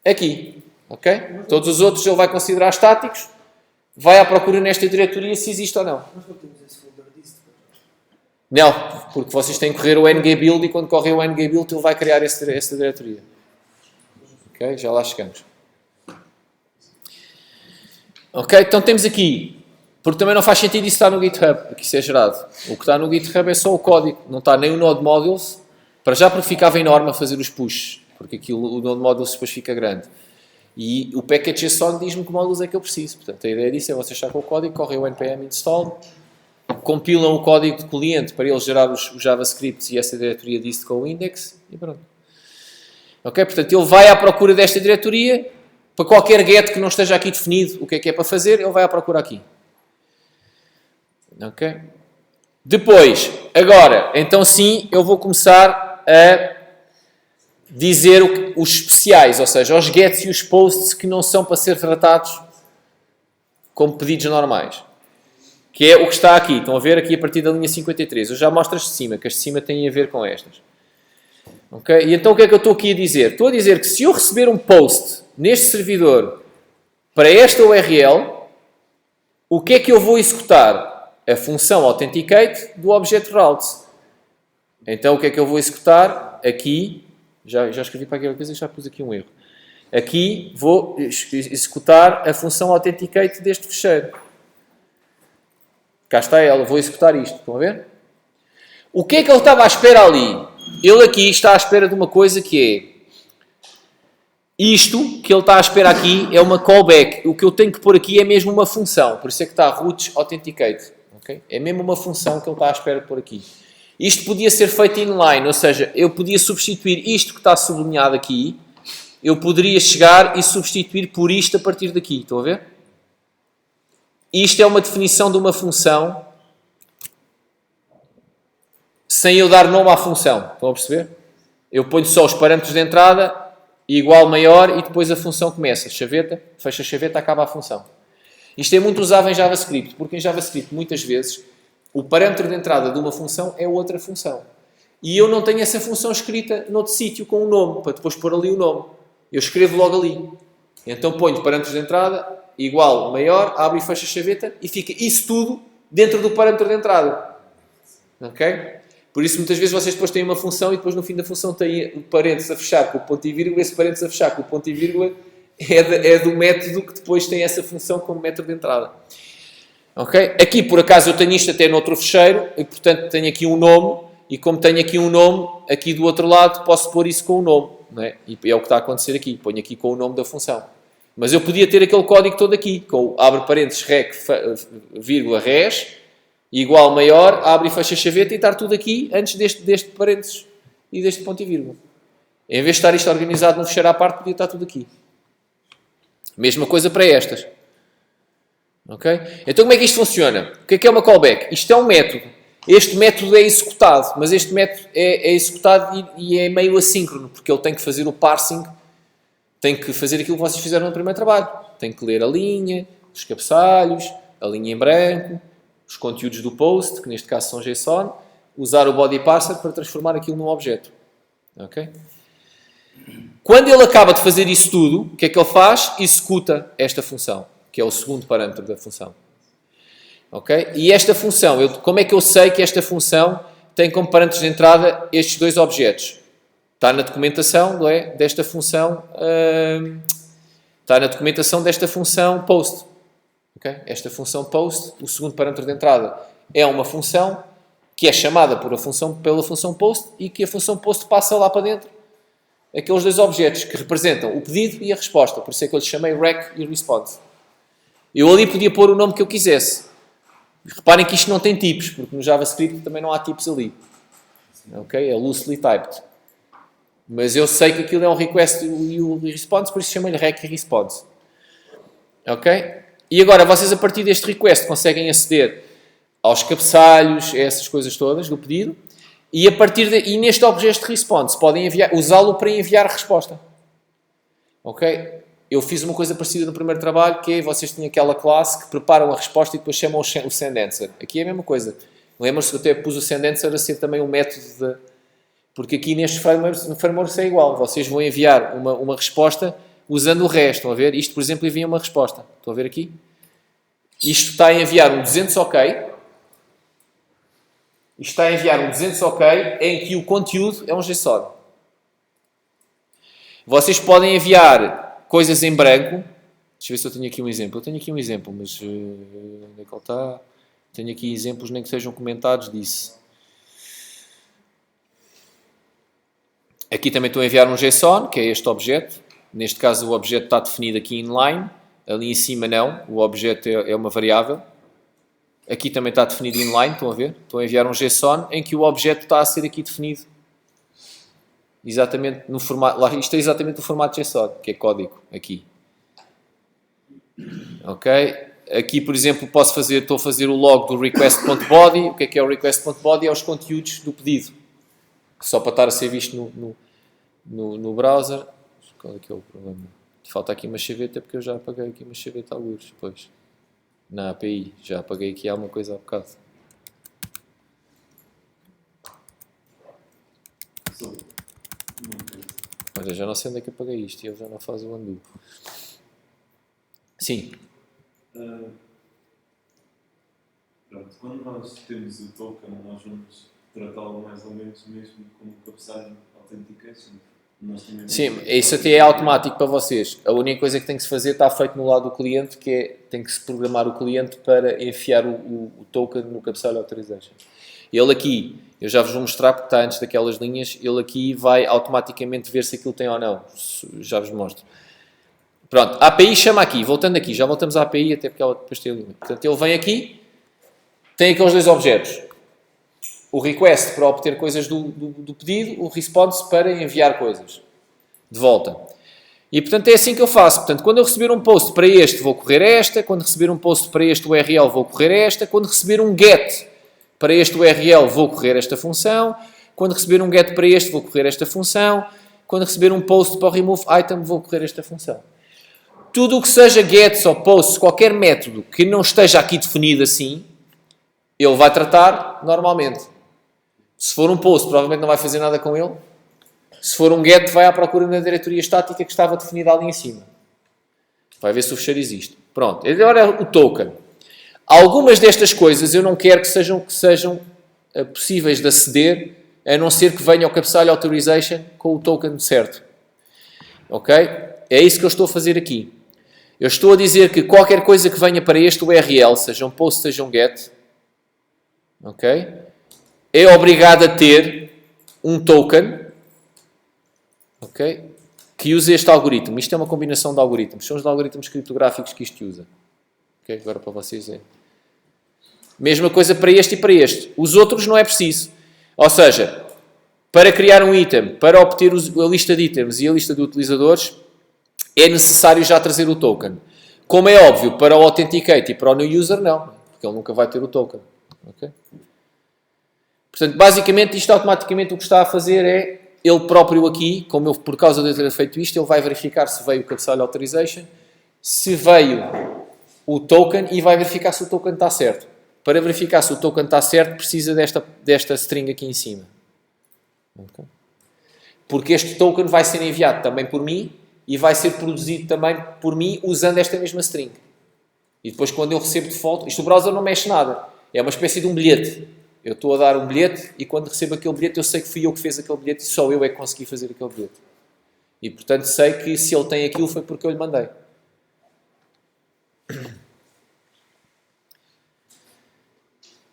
aqui, ok? Todos os outros ele vai considerar estáticos, vai à procura nesta diretoria se existe ou não. Nós não temos esse folder dist. Não, porque vocês têm que correr o ngbuild e quando correr o ngbuild ele vai criar essa diretoria. Ok? Já lá chegamos. Ok? Então temos aqui, porque também não faz sentido isso estar no GitHub, porque isso é gerado. O que está no GitHub é só o código, não está nem o Node Modules, para já porque ficava enorme a fazer os pushes, porque aquilo, o Node Modules depois fica grande. E o package.json diz-me que módulos é que eu preciso. Portanto, a ideia disso é vocês achar com o código, correm o npm install, compilam o código de cliente para ele gerar os JavaScripts e essa diretoria dist com o index e pronto. Ok? Portanto, ele vai à procura desta diretoria, para qualquer get que não esteja aqui definido o que é para fazer, ele vai à procura aqui. Ok? Depois, agora, então sim, eu vou começar a dizer os especiais, ou seja, os gets e os posts que não são para ser tratados como pedidos normais. que é o que está aqui. Estão a ver aqui a partir da linha 53. Eu já mostro as de cima, que as de cima têm a ver com estas. Okay? E então o que é que eu estou aqui a dizer? Estou a dizer que se eu receber um post neste servidor para esta URL, o que é que eu vou executar? A função authenticate do objeto routes. Então o que é que eu vou executar? Aqui, já escrevi para aquela coisa e já pus aqui um erro. Aqui vou executar a função authenticate deste fecheiro. Cá está ela, vou executar isto. Estão a ver? O que é que ele estava à espera ali? Ele aqui está à espera de uma coisa que é isto que ele está à espera aqui é uma callback. O que eu tenho que pôr aqui é mesmo uma função. Por isso é que está routes authenticate. Okay? É mesmo uma função que ele está à espera de pôr aqui. Isto podia ser feito inline, ou seja, eu podia substituir isto que está sublinhado aqui, eu poderia chegar e substituir por isto a partir daqui. Estão a ver? Isto é uma definição de uma função sem eu dar nome à função. Estão a perceber? Eu ponho só os parâmetros de entrada, igual, maior, e depois a função começa. Chaveta, fecha a chaveta, acaba a função. Isto é muito usado em JavaScript, porque em JavaScript, muitas vezes, o parâmetro de entrada de uma função é outra função. E eu não tenho essa função escrita noutro sítio com um nome, para depois pôr ali o nome. Eu escrevo logo ali. Então ponho parâmetros de entrada, igual, maior, abre e fecha a chaveta, e fica isso tudo dentro do parâmetro de entrada. Ok? Por isso, muitas vezes, vocês depois têm uma função e depois no fim da função têm o parênteses a fechar com o ponto e vírgula, esse parênteses a fechar com o ponto e vírgula é do método que depois tem essa função como método de entrada. Okay? Aqui, por acaso, eu tenho isto até noutro fecheiro e, portanto, tenho aqui um nome e como tenho aqui um nome, aqui do outro lado, posso pôr isso com o nome. Não é? E é o que está a acontecer aqui. Ponho aqui com o nome da função. Mas eu podia ter aquele código todo aqui, com o abre parênteses, rec, vírgula, res, igual, maior, abre e fecha a chaveta e estar tudo aqui antes deste parênteses e deste ponto e vírgula. Em vez de estar isto organizado num fecheiro à parte, podia estar tudo aqui. Mesma coisa para estas. Okay? Então como é que isto funciona? O que é uma callback? Isto é um método. Este método é executado, mas este método é executado e é meio assíncrono, porque ele tem que fazer o parsing, tem que fazer aquilo que vocês fizeram no primeiro trabalho. Tem que ler a linha, os cabeçalhos, a linha em branco, os conteúdos do post, que neste caso são JSON, usar o body parser para transformar aquilo num objeto. Okay? Quando ele acaba de fazer isso tudo, o que é que ele faz? Executa esta função, que é o segundo parâmetro da função. Okay? E esta função, como é que eu sei que esta função tem como parâmetros de entrada estes dois objetos? Está na documentação, não é? Desta função, está na documentação desta função post. Okay? Esta função post, o segundo parâmetro de entrada, é uma função que é chamada pela função post e que a função post passa lá para dentro aqueles dois objetos que representam o pedido e a resposta. Por isso é que eu lhe chamei rec e response. Eu ali podia pôr o nome que eu quisesse. Reparem que isto não tem tipos, porque no JavaScript também não há tipos ali. Okay? É loosely typed. Mas eu sei que aquilo é um request e o response, por isso chamo-lhe rec e response. Ok? E agora, vocês a partir deste request conseguem aceder aos cabeçalhos, a essas coisas todas do pedido, e a partir e neste objeto de response podem usá-lo para enviar a resposta. Ok? Eu fiz uma coisa parecida no primeiro trabalho, que é, vocês têm aquela classe que preparam a resposta e depois chamam o send-answer. Aqui é a mesma coisa. Lembram-se que eu até pus o send-answer a ser também um método de... Porque aqui nestes frameworks é igual. Vocês vão enviar uma resposta usando o REST. Estão a ver? Isto, por exemplo, envia uma resposta. Estão a ver aqui? Isto está a enviar um 200 OK. Isto está a enviar um 200 OK em que o conteúdo é um JSON. Vocês podem enviar coisas em branco. Deixa eu ver se eu tenho aqui um exemplo. Eu tenho aqui um exemplo, mas onde é que ele está? Tenho aqui exemplos nem que sejam comentados disso. Aqui também estou a enviar um JSON, que é este objeto. Neste caso o objeto está definido aqui inline. Ali em cima não, o objeto é uma variável. Aqui também está definido inline, estão a ver? Estou a enviar um JSON em que o objeto está a ser aqui definido. Exatamente no formato, isto é exatamente o formato JSON, que é código, aqui. Ok? Aqui, por exemplo, estou a fazer o log do request.body. O que é o request.body? É os conteúdos do pedido. Só para estar a ser visto no browser. Qual é que é o problema? Falta aqui uma chaveta, porque eu já apaguei aqui uma chaveta alguns. Pois. na API. Já apaguei aqui alguma coisa há bocado. Olha, já não sei onde é que apaguei isto e ele já não faz o undo. Sim. Pronto, quando nós temos o token, nós vamos tratá-lo mais ou menos mesmo como cabeçalho authentication. Sim, isso até é automático para vocês. A única coisa que tem que se fazer está feito no lado do cliente, que é, tem que se programar o cliente para enfiar o token no cabeçalho authorization. Ele aqui, eu já vos vou mostrar porque está antes daquelas linhas, ele aqui vai automaticamente ver se aquilo tem ou não. Já vos mostro. Pronto, a API chama aqui, voltando aqui, já voltamos à API até porque ela depois tem a linha. Portanto, ele vem aqui, tem aqueles dois objetos. O request para obter coisas do pedido, o response para enviar coisas de volta. E portanto é assim que eu faço. Portanto, quando eu receber um post para este, vou correr esta. Quando receber um post para este URL, vou correr esta. Quando receber um get para este URL, vou correr esta função. Quando receber um get para este, vou correr esta função. Quando receber um post para o remove item, vou correr esta função. Tudo o que seja gets ou posts, qualquer método que não esteja aqui definido assim, ele vai tratar normalmente. Se for um post, provavelmente não vai fazer nada com ele. Se for um get, vai à procura na diretoria estática que estava definida ali em cima. Vai ver se o fecheiro existe. Pronto. Agora o token. Algumas destas coisas eu não quero que sejam possíveis de aceder, a não ser que venha ao cabeçalho authorization com o token certo. Ok? É isso que eu estou a fazer aqui. Eu estou a dizer que qualquer coisa que venha para este URL, seja um post, seja um get, ok? É obrigado a ter um token, ok? Que use este algoritmo. Isto é uma combinação de algoritmos. São os algoritmos criptográficos que isto usa. Ok? Agora para vocês é. Mesma coisa para este e para este. Os outros não é preciso. Ou seja, para criar um item, para obter a lista de itens e a lista de utilizadores, é necessário já trazer o token. Como é óbvio, para o Authenticate e para o New User, não. Porque ele nunca vai ter o token. Ok? Portanto, basicamente, isto automaticamente o que está a fazer é, ele próprio aqui, como eu, por causa de eu ter feito isto, ele vai verificar se veio o cabeçalho authorization, se veio o token e vai verificar se o token está certo. Para verificar se o token está certo, precisa desta string aqui em cima. Okay? Porque este token vai ser enviado também por mim e vai ser produzido também por mim usando esta mesma string. E depois, quando eu recebo de volta, isto o browser não mexe nada. É uma espécie de um bilhete. Eu estou a dar um bilhete e quando recebo aquele bilhete eu sei que fui eu que fiz aquele bilhete e só eu é que consegui fazer aquele bilhete. E portanto sei que se ele tem aquilo foi porque eu lhe mandei.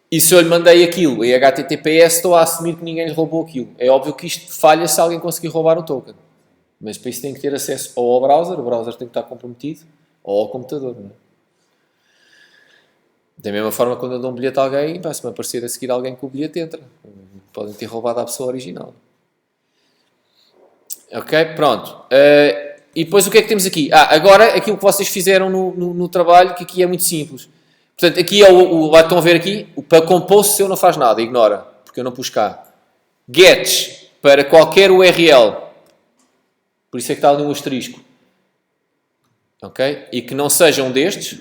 E se eu lhe mandei aquilo em HTTPS, estou a assumir que ninguém lhe roubou aquilo. É óbvio que isto falha se alguém conseguir roubar o token. Mas para isso tem que ter acesso ou ao browser, o browser tem que estar comprometido, ou ao computador. Não é? Da mesma forma, quando eu dou um bilhete a alguém, se me aparecer a seguir alguém com o bilhete, entra. Podem ter roubado a pessoa original. Ok? Pronto. E depois o que é que temos aqui? Agora, aquilo que vocês fizeram no trabalho, que aqui é muito simples. Portanto, aqui é estão a ver aqui, o para compose seu não faz nada, ignora, porque eu não pus cá. Gets para qualquer URL, por isso é que está ali um asterisco. Ok? E que não seja um destes.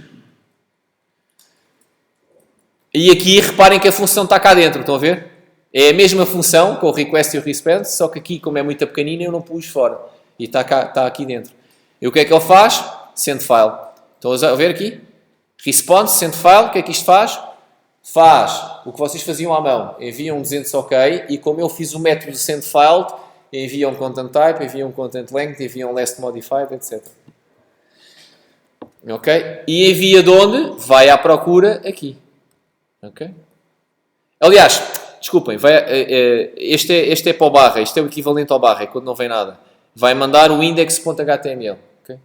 E aqui reparem que a função está cá dentro, estão a ver? É a mesma função com o request e o response, só que aqui, como é muito pequenina, eu não pus fora. E está aqui dentro. E o que é que ele faz? Send file. Estão a ver aqui? Response, send file. O que é que isto faz? Faz o que vocês faziam à mão. Enviam um 200 OK e como eu fiz o método send file, enviam content type, enviam content length, enviam last modified, etc. Ok? E envia de onde? Vai à procura aqui. Ok? Aliás, desculpem, este é para o barra, este é o equivalente ao barra, é quando não vem nada. Vai mandar o index.html. Okay?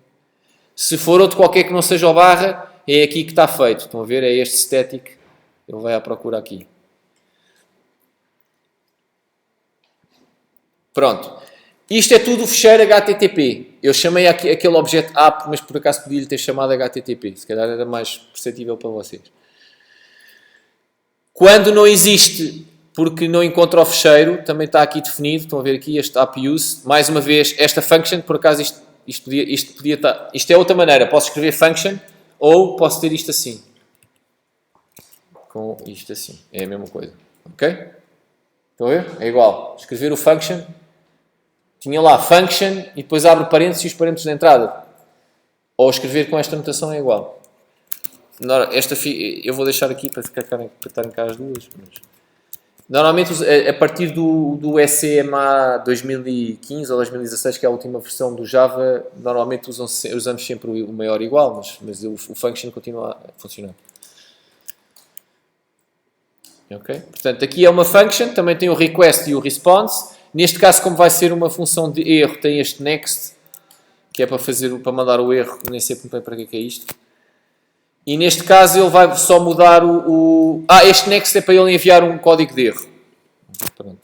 Se for outro qualquer que não seja o barra, é aqui que está feito. Estão a ver? É este static. Ele vai à procura aqui. Pronto. Isto é tudo o fecheiro HTTP. Eu chamei aquele objeto app, mas por acaso podia-lhe ter chamado HTTP. Se calhar era mais perceptível para vocês. Quando não existe, porque não encontra o fecheiro, também está aqui definido. Estão a ver aqui este app use. Mais uma vez, esta function, por acaso isto podia estar... Isto é outra maneira. Posso escrever function ou posso ter isto assim. com isto assim. É a mesma coisa. Ok? Estão a ver? É igual. Escrever o function. Tinha lá function e depois abre parênteses e os parênteses de entrada. Ou escrever com esta notação é igual. Eu vou deixar aqui para estarem cá as duas. Normalmente, a partir do SCMA 2015 ou 2016, que é a última versão do Java, normalmente usamos sempre o maior igual, mas o function continua a funcionar. Ok? Portanto, aqui é uma function, também tem o request e o response. Neste caso, como vai ser uma função de erro, tem este next, que é para mandar o erro, nem sei muito bem para que é isto. E neste caso ele vai só mudar este next é para ele enviar um código de erro. Pronto.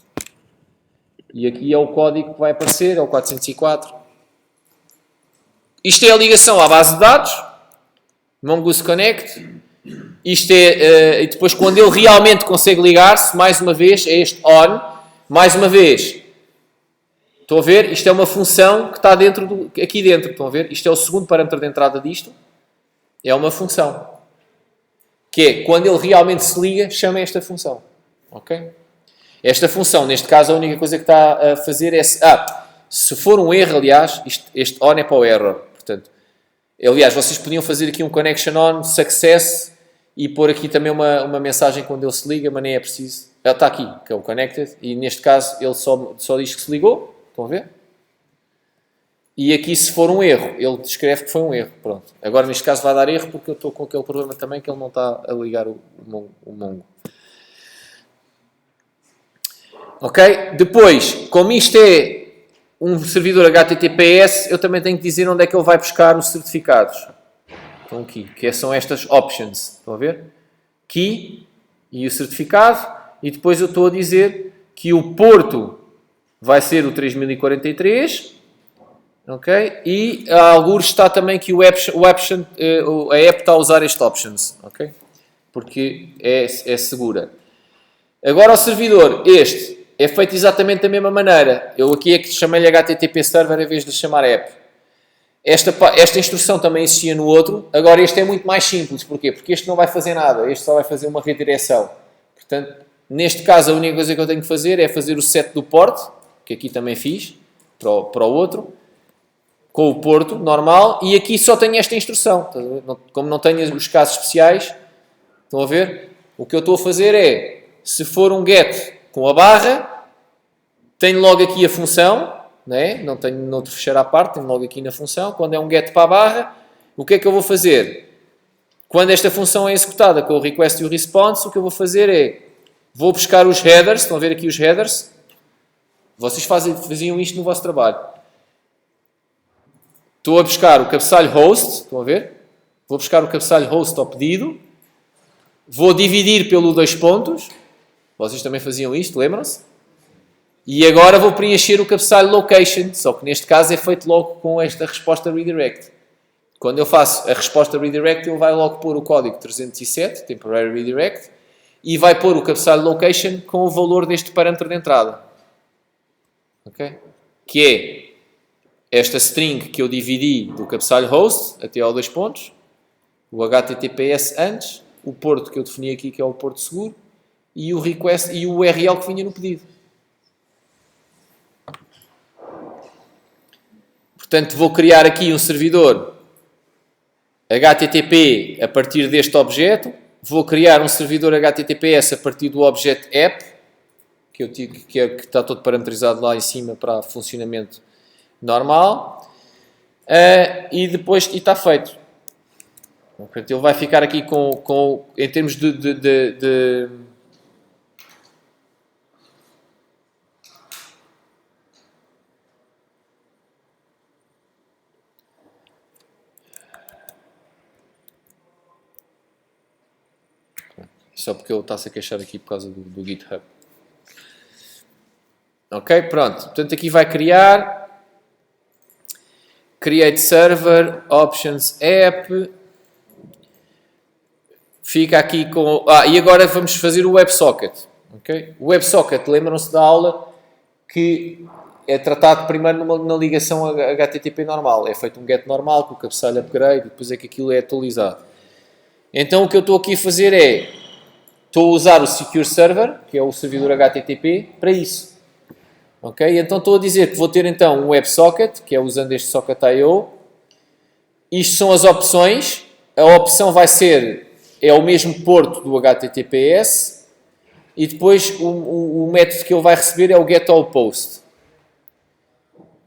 E aqui é o código que vai aparecer, é o 404. Isto é a ligação à base de dados, Mongoose Connect. Isto é, e depois quando ele realmente consegue ligar-se, mais uma vez, é este on, mais uma vez. Estão a ver? Isto é uma função que está aqui dentro, estão a ver? Isto é o segundo parâmetro de entrada disto. É uma função. Que é, quando ele realmente se liga, chama esta função. Ok? Esta função, neste caso, a única coisa que está a fazer é... se for um erro, aliás, este on é para o error. Portanto, aliás, vocês podiam fazer aqui um connection on, success, e pôr aqui também uma mensagem quando ele se liga, mas nem é preciso. Ela está aqui, que é o connected, e neste caso ele só diz que se ligou. Estão a ver? E aqui, se for um erro, ele descreve que foi um erro. Pronto. Agora, neste caso, vai dar erro porque eu estou com aquele problema também que ele não está a ligar o Mongo. Ok? Depois, como isto é um servidor HTTPS, eu também tenho que dizer onde é que ele vai buscar os certificados. Estão aqui, que são estas options. Estão a ver? Key e o certificado. E depois eu estou a dizer que o porto vai ser o 3043. Ok? E a algures está também que a app está a usar este options. Ok? Porque é segura. Agora o servidor, este, é feito exatamente da mesma maneira. Eu aqui é que chamei-lhe HTTP Server em vez de chamar app. Esta instrução também existia no outro. Agora este é muito mais simples. Porquê? Porque este não vai fazer nada. Este só vai fazer uma redireção. Portanto, neste caso a única coisa que eu tenho que fazer é fazer o set do port, que aqui também fiz, para o outro, com o porto normal, e aqui só tenho esta instrução. Como não tenho os casos especiais, estão a ver? O que eu estou a fazer é, se for um get com a barra, tenho logo aqui a função, não tenho noutro fecheiro à parte, tenho logo aqui na função. Quando é um get para a barra, o que é que eu vou fazer? Quando esta função é executada com o request e o response, o que eu vou fazer é, vou buscar os headers, estão a ver aqui os headers? Vocês faziam isto no vosso trabalho. Estou a buscar o cabeçalho host, estão a ver? Vou buscar o cabeçalho host ao pedido, vou dividir pelo 2 pontos, vocês também faziam isto, lembram-se? E agora vou preencher o cabeçalho location, só que neste caso é feito logo com esta resposta redirect. Quando eu faço a resposta redirect, ele vai logo pôr o código 307, temporary redirect, e vai pôr o cabeçalho location com o valor deste parâmetro de entrada. Ok? Que é esta string que eu dividi do cabeçalho host até ao 2 pontos, o HTTPS antes, o porto que eu defini aqui que é o porto seguro, e o request e o URL que vinha no pedido. Portanto, vou criar aqui um servidor HTTP a partir deste objeto, vou criar um servidor HTTPS a partir do objeto app, que está todo parametrizado lá em cima para funcionamento normal, e depois está feito. Portanto, ele vai ficar aqui em termos de só porque ele está-se a queixar aqui por causa do GitHub. Ok, pronto. Portanto, aqui vai criar Create Server, Options App. Fica aqui com... e agora vamos fazer o WebSocket. Okay? O WebSocket, lembram-se da aula que é tratado primeiro na ligação HTTP normal. É feito um get normal com o cabeçalho upgrade, depois é que aquilo é atualizado. Então, o que eu estou aqui a fazer é... estou a usar o Secure Server, que é o servidor HTTP, para isso. Ok? Então estou a dizer que vou ter então um WebSocket, que é usando este Socket.io. Isto são as opções. A opção vai ser, é o mesmo porto do HTTPS. E depois o método que ele vai receber é o getAllPost.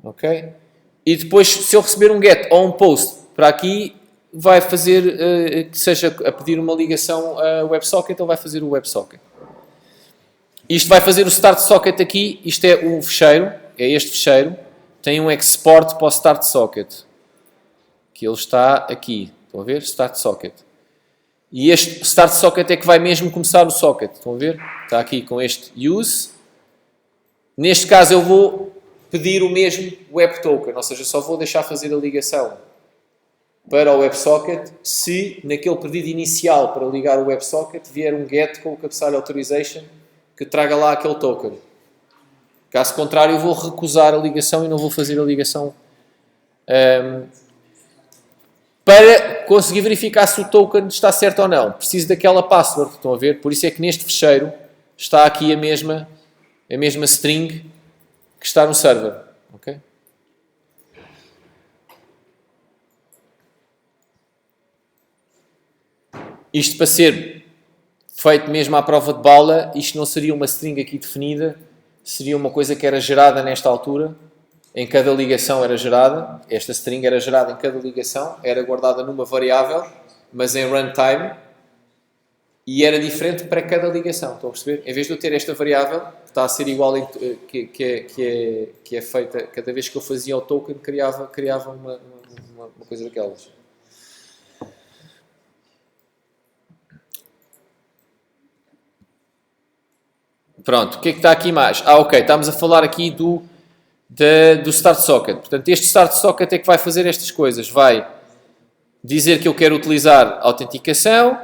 Ok? E depois, se eu receber um get ou um post para aqui, vai fazer, que seja a pedir uma ligação a WebSocket, ele vai fazer o WebSocket. Isto vai fazer o Start Socket aqui, isto é o fecheiro, é este fecheiro, tem um export para o Start Socket, que ele está aqui, estão a ver? Start Socket. E este Start Socket é que vai mesmo começar o socket, estão a ver? Está aqui com este Use. Neste caso eu vou pedir o mesmo Web Token, ou seja, só vou deixar fazer a ligação para o WebSocket se naquele pedido inicial para ligar o WebSocket vier um GET com o cabeçalho Authorization que traga lá aquele token. Caso contrário, eu vou recusar a ligação e não vou fazer a ligação para conseguir verificar se o token está certo ou não. Preciso daquela password, estão a ver? Por isso é que neste fecheiro está aqui a mesma string que está no server. Okay? Isto para ser feito mesmo à prova de bala, isto não seria uma string aqui definida, seria uma coisa que era gerada nesta altura, em cada ligação era gerada, esta string era gerada em cada ligação, era guardada numa variável, mas em runtime, e era diferente para cada ligação, estão a perceber? Em vez de eu ter esta variável, que está a ser igual, que é feita, cada vez que eu fazia o token, criava uma coisa daquelas. Pronto, o que é que está aqui mais? Ok, estamos a falar aqui do Start Socket. Portanto, este Start Socket é que vai fazer estas coisas. Vai dizer que eu quero utilizar autenticação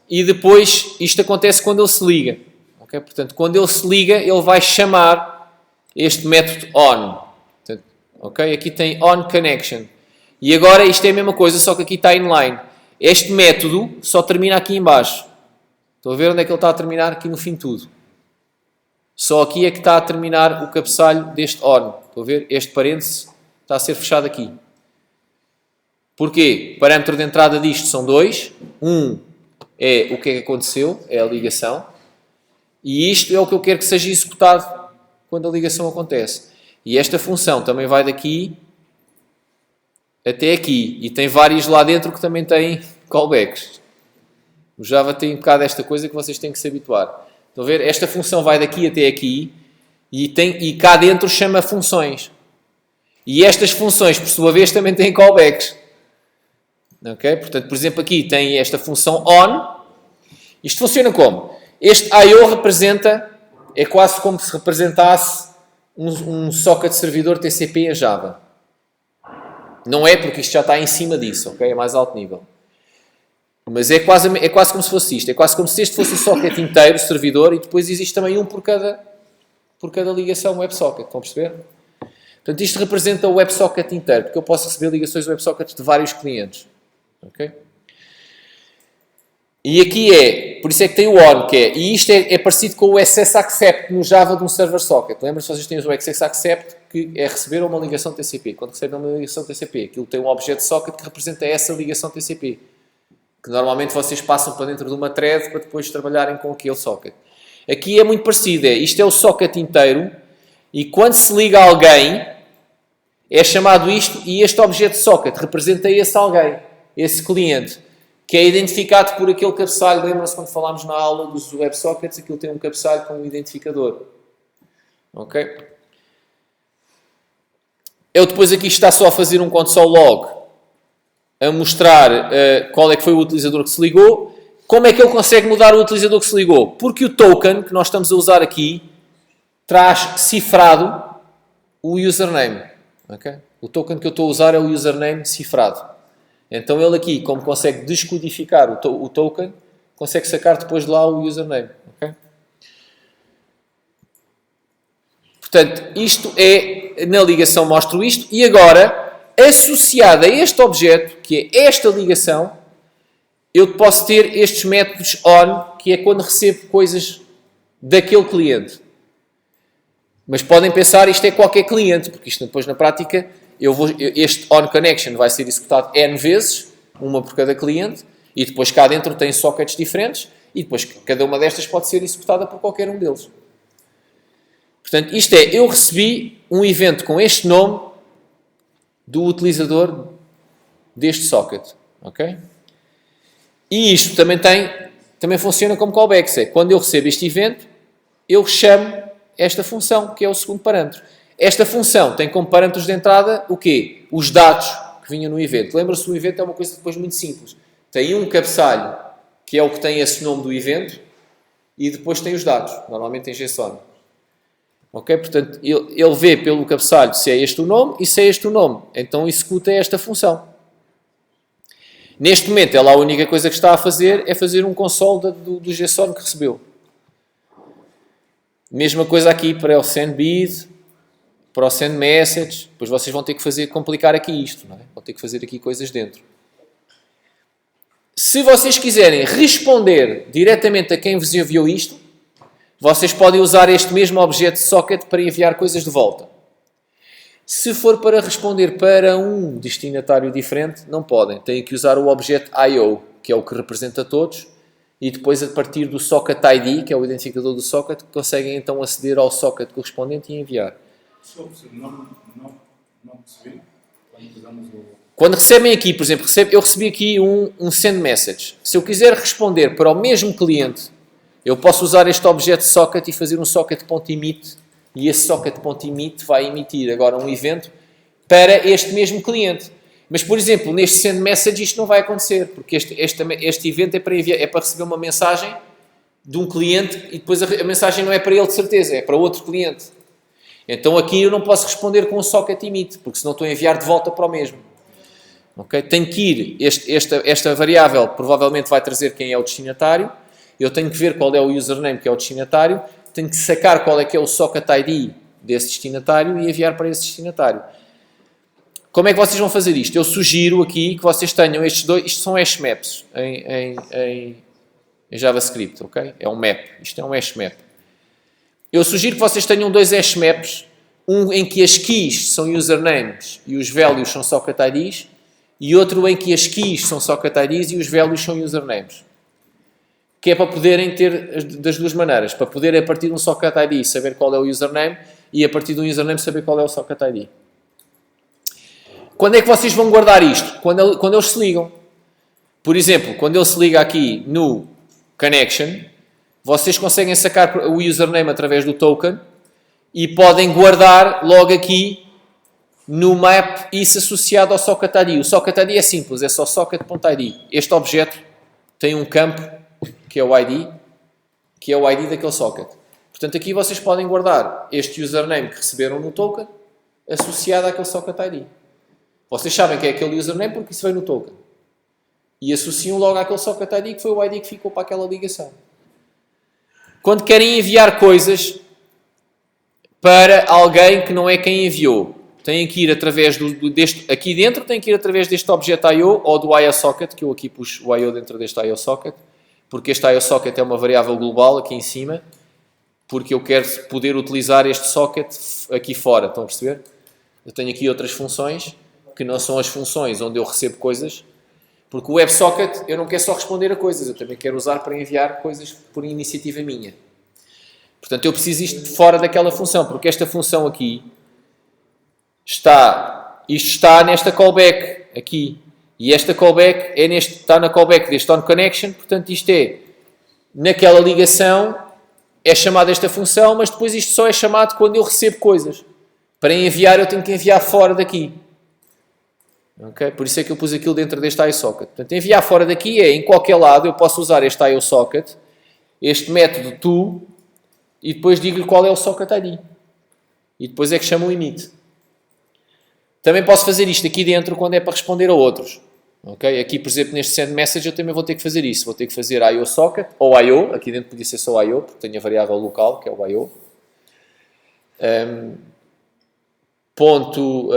e depois isto acontece quando ele se liga. Okay? Portanto, quando ele se liga, ele vai chamar este método ON. Portanto, ok? Aqui tem ON Connection. E agora isto é a mesma coisa, só que aqui está inline. Este método só termina aqui em baixo. Estão a ver onde é que ele está a terminar? Aqui no fim de tudo. Só aqui é que está a terminar o cabeçalho deste ON. Estão a ver? Este parêntese está a ser fechado aqui. Porquê? O parâmetro de entrada disto são dois. Um é o que é que aconteceu, é a ligação. E isto é o que eu quero que seja executado quando a ligação acontece. E esta função também vai daqui até aqui. E tem vários lá dentro que também têm callbacks. O Java tem um bocado esta coisa que vocês têm que se habituar. Estão a ver? Esta função vai daqui até aqui e cá dentro chama funções. E estas funções, por sua vez, também têm callbacks. Ok? Portanto, por exemplo, aqui tem esta função ON. Isto funciona como? Este I/O representa, é quase como se representasse um socket servidor TCP em Java. Não é, porque isto já está em cima disso, ok? É mais alto nível. Mas é quase como se fosse isto. É quase como se este fosse o socket inteiro, o servidor, e depois existe também um por cada ligação WebSocket. Estão a perceber? Portanto, isto representa o WebSocket inteiro, porque eu posso receber ligações WebSocket de vários clientes. Ok? E aqui por isso é que tem o ON, e isto é parecido com o SSAccept no Java de um server socket. Lembra-se que vocês têm o SSAccept, que é receber uma ligação TCP. Quando recebem uma ligação TCP, aquilo tem um objeto socket que representa essa ligação TCP. Que normalmente vocês passam para dentro de uma thread para depois trabalharem com aquele socket. Aqui é muito parecido, isto é o socket inteiro, e quando se liga a alguém, é chamado isto, e este objeto socket representa esse alguém, esse cliente, que é identificado por aquele cabeçalho. Lembram-se quando falámos na aula dos WebSockets, aquilo tem um cabeçalho com um identificador. Ok? Eu depois aqui está só a fazer um console log, a mostrar qual é que foi o utilizador que se ligou. Como é que ele consegue mudar o utilizador que se ligou? Porque o token que nós estamos a usar aqui traz cifrado o username. Okay? O token que eu estou a usar é o username cifrado. Então ele aqui, como consegue descodificar o token, consegue sacar depois de lá o username. Okay? Portanto, isto é, na ligação mostro isto, e agora, associada a este objeto, que é esta ligação, eu posso ter estes métodos on, que é quando recebo coisas daquele cliente. Mas podem pensar, isto é qualquer cliente, porque isto depois na prática, este on connection vai ser executado N vezes, uma por cada cliente, e depois cá dentro tem sockets diferentes, e depois cada uma destas pode ser executada por qualquer um deles. Portanto, isto é, eu recebi um evento com este nome do utilizador deste socket. Ok? E isto também funciona como callbacks. É, quando eu recebo este evento, eu chamo esta função, que é o segundo parâmetro. Esta função tem como parâmetros de entrada o quê? Os dados que vinham no evento. Lembra-se, o evento é uma coisa depois muito simples. Tem um cabeçalho, que é o que tem esse nome do evento, e depois tem os dados, normalmente em JSON. Ok? Portanto, ele vê pelo cabeçalho se é este o nome, e se é este o nome, então executa esta função. Neste momento, ela a única coisa que está a fazer é fazer um console do JSON que recebeu. Mesma coisa aqui para o send bid, para o send message. Depois vocês vão ter que complicar aqui isto, não é? Vão ter que fazer aqui coisas dentro. Se vocês quiserem responder diretamente a quem vos enviou isto, vocês podem usar este mesmo objeto socket para enviar coisas de volta. Se for para responder para um destinatário diferente, não podem. Têm que usar o objeto IO, que é o que representa todos, e depois a partir do socket ID, que é o identificador do socket, conseguem então aceder ao socket correspondente e enviar. Não percebi. Quando usamos o... Quando recebem aqui, por exemplo, eu recebi aqui um send message. Se eu quiser responder para o mesmo cliente, eu posso usar este objeto socket e fazer um socket.emit, e esse socket.emit vai emitir agora um evento para este mesmo cliente. Mas, por exemplo, neste send message isto não vai acontecer, porque este evento é para receber uma mensagem de um cliente e depois a mensagem não é para ele de certeza, é para outro cliente. Então aqui eu não posso responder com o socket emit, porque senão estou a enviar de volta para o mesmo. Okay? Tenho que ir, esta variável provavelmente vai trazer quem é o destinatário, eu tenho que ver qual é o username que é o destinatário, tenho que sacar qual é que é o socket ID desse destinatário e enviar para esse destinatário. Como é que vocês vão fazer isto? Eu sugiro aqui que vocês tenham estes dois, isto são hash maps em JavaScript, ok? É um map, isto é um hash map. Eu sugiro que vocês tenham dois hash maps, um em que as keys são usernames e os values são socket IDs, e outro em que as keys são socket IDs e os values são usernames. Que é para poderem ter das duas maneiras, para poder a partir de um socket ID saber qual é o username e a partir de um username saber qual é o socket ID. Quando é que vocês vão guardar isto? Quando eles se ligam. Por exemplo, quando ele se liga aqui no connection, vocês conseguem sacar o username através do token e podem guardar logo aqui no map isso associado ao socket ID. O socket ID é simples, é só socket.id. Este objeto tem um campo que é o ID, que é o ID daquele socket. Portanto, aqui vocês podem guardar este username que receberam no token associado àquele socket ID. Vocês sabem que é aquele username porque isso veio no token. E associam logo àquele socket ID que foi o ID que ficou para aquela ligação. Quando querem enviar coisas para alguém que não é quem enviou, têm que ir através deste... Aqui dentro têm que ir através deste objeto IO ou do IOSocket, que eu aqui pus o IO dentro deste IOSocket, porque este IOSocket é uma variável global aqui em cima, porque eu quero poder utilizar este socket aqui fora. Estão a perceber? Eu tenho aqui outras funções que não são as funções onde eu recebo coisas, porque o WebSocket eu não quero só responder a coisas, eu também quero usar para enviar coisas por iniciativa minha. Portanto, eu preciso isto de fora daquela função, porque esta função aqui isto está nesta callback aqui, e esta callback está na callback deste onConnection, portanto isto é, naquela ligação é chamada esta função, mas depois isto só é chamado quando eu recebo coisas. Para enviar eu tenho que enviar fora daqui. Okay? Por isso é que eu pus aquilo dentro deste IOSocket. Portanto, enviar fora daqui é, em qualquer lado, eu posso usar este IOSocket, este método to, e depois digo-lhe qual é o socket ID. E depois é que chamo o emit. Também posso fazer isto aqui dentro quando é para responder a outros. Okay? Aqui, por exemplo, neste send message eu também vou ter que fazer isso. Vou ter que fazer IOSocket, ou IO, aqui dentro podia ser só IO, porque tenho a variável local, que é o IO. Ponto...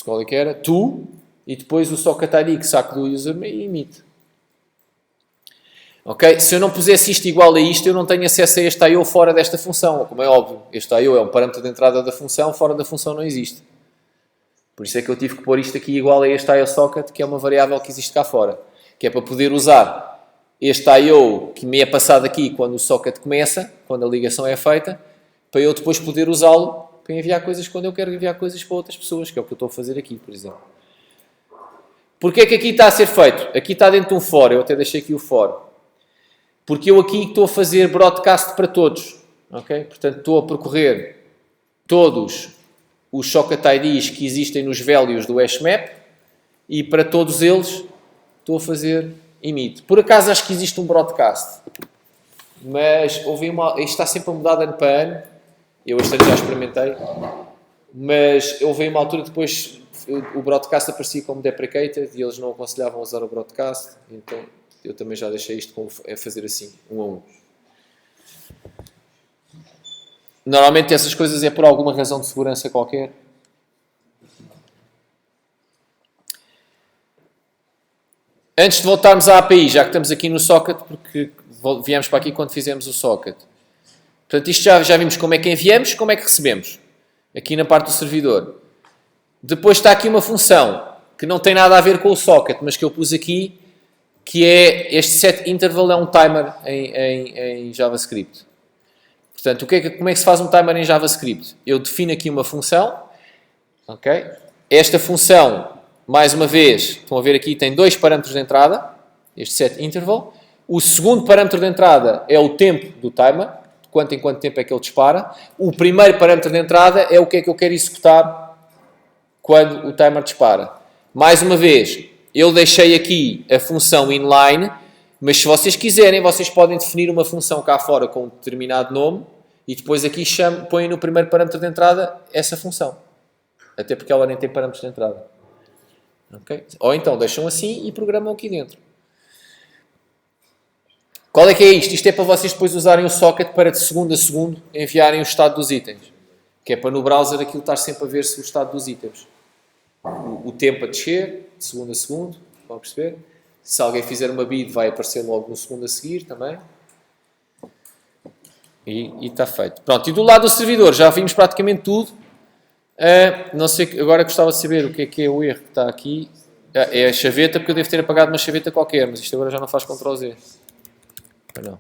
qual é que era? To, e depois o socket ID que saco do username e emite. Ok? Se eu não pusesse isto igual a isto, eu não tenho acesso a este I/O fora desta função, como é óbvio. Este I/O é um parâmetro de entrada da função, fora da função não existe. Por isso é que eu tive que pôr isto aqui igual a este I/O socket, que é uma variável que existe cá fora, que é para poder usar este I/O que me é passado aqui quando o socket começa, quando a ligação é feita, para eu depois poder usá-lo para enviar coisas quando eu quero enviar coisas para outras pessoas, que é o que eu estou a fazer aqui, por exemplo. Porquê é que aqui está a ser feito? Aqui está dentro de um for, eu até deixei aqui o for. Porque eu aqui estou a fazer broadcast para todos. Okay? Portanto, estou a percorrer todos os socket IDs que existem nos values do hashmap e para todos eles estou a fazer emit. Por acaso acho que existe um broadcast, mas isto está sempre a mudar de ano para ano. Eu este ano já experimentei, mas houve uma altura depois o broadcast aparecia como deprecated e eles não aconselhavam a usar o broadcast, então eu também já deixei isto a fazer assim, 1 a 1. Normalmente essas coisas é por alguma razão de segurança qualquer. Antes de voltarmos à API, já que estamos aqui no socket, porque viemos para aqui quando fizemos o socket. Portanto, isto já vimos como é que enviamos, como é que recebemos. Aqui na parte do servidor. Depois está aqui uma função que não tem nada a ver com o socket, mas que eu pus aqui, que é este setInterval é um timer em JavaScript. Portanto, como é que se faz um timer em JavaScript? Eu defino aqui uma função. Okay? Esta função, mais uma vez, estão a ver aqui, tem 2 parâmetros de entrada. Este setInterval. O segundo parâmetro de entrada é o tempo do timer. De quanto tempo é que ele dispara. O primeiro parâmetro de entrada é o que é que eu quero executar quando o timer dispara. Mais uma vez, eu deixei aqui a função inline, mas se vocês quiserem, vocês podem definir uma função cá fora com um determinado nome e depois aqui põem no primeiro parâmetro de entrada essa função. Até porque ela nem tem parâmetros de entrada. Okay? Ou então deixam assim e programam aqui dentro. Qual é que é isto? Isto é para vocês depois usarem o socket para de segundo a segundo enviarem o estado dos itens. Que é para no browser aquilo estar sempre a ver se o estado dos itens. O tempo a descer, de segundo a segundo, vão perceber? Se alguém fizer uma bid vai aparecer logo no segundo a seguir também. E está feito. Pronto, e do lado do servidor já vimos praticamente tudo. Não sei, agora gostava de saber o que é o erro que está aqui. É a chaveta, porque eu devo ter apagado uma chaveta qualquer, mas isto agora já não faz Ctrl+Z. Não.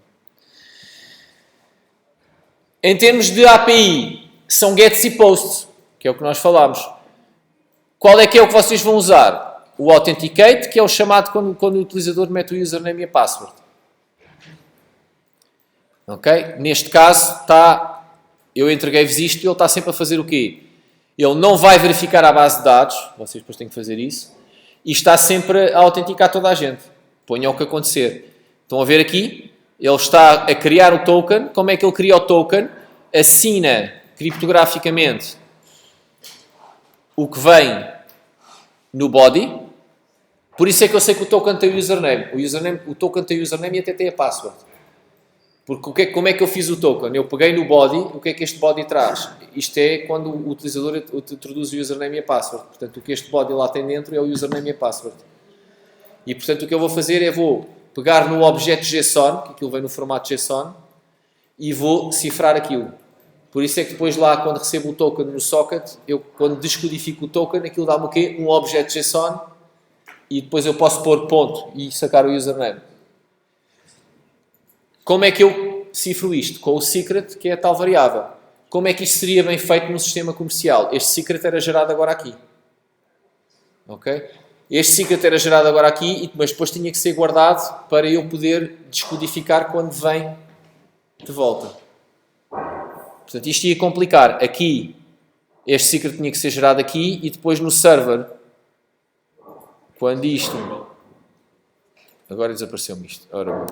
Em termos de API, são gets e posts, que é o que nós falámos. Qual é que é o que vocês vão usar? O authenticate, que é o chamado quando o utilizador mete o username e a password. Ok? Neste caso, eu entreguei-vos isto e ele está sempre a fazer o quê? Ele não vai verificar a base de dados, vocês depois têm que fazer isso, e está sempre a autenticar toda a gente. Ponham o que acontecer. Estão a ver aqui? Ele está a criar o token. Como é que ele cria o token? Assina criptograficamente o que vem no body. Por isso é que eu sei que o token tem o username. O token tem o username e até tem a password. Porque como é que eu fiz o token? Eu peguei no body. O que é que este body traz? Isto é quando o utilizador introduz o username e a password. Portanto, o que este body lá tem dentro é o username e a password. E, portanto, o que eu vou fazer é pegar no objeto JSON, que aquilo vem no formato JSON, e vou cifrar aquilo. Por isso é que depois lá, quando recebo o token no socket, quando descodifico o token, aquilo dá-me o quê? Um objeto JSON, e depois eu posso pôr ponto e sacar o username. Como é que eu cifro isto? Com o secret, que é a tal variável. Como é que isto seria bem feito no sistema comercial? Este secret era gerado agora aqui. Ok? Este secret era gerado agora aqui, mas depois tinha que ser guardado para eu poder descodificar quando vem de volta. Portanto, isto ia complicar. Aqui, este secret tinha que ser gerado aqui e depois no server, quando isto... Agora desapareceu-me isto. Ora,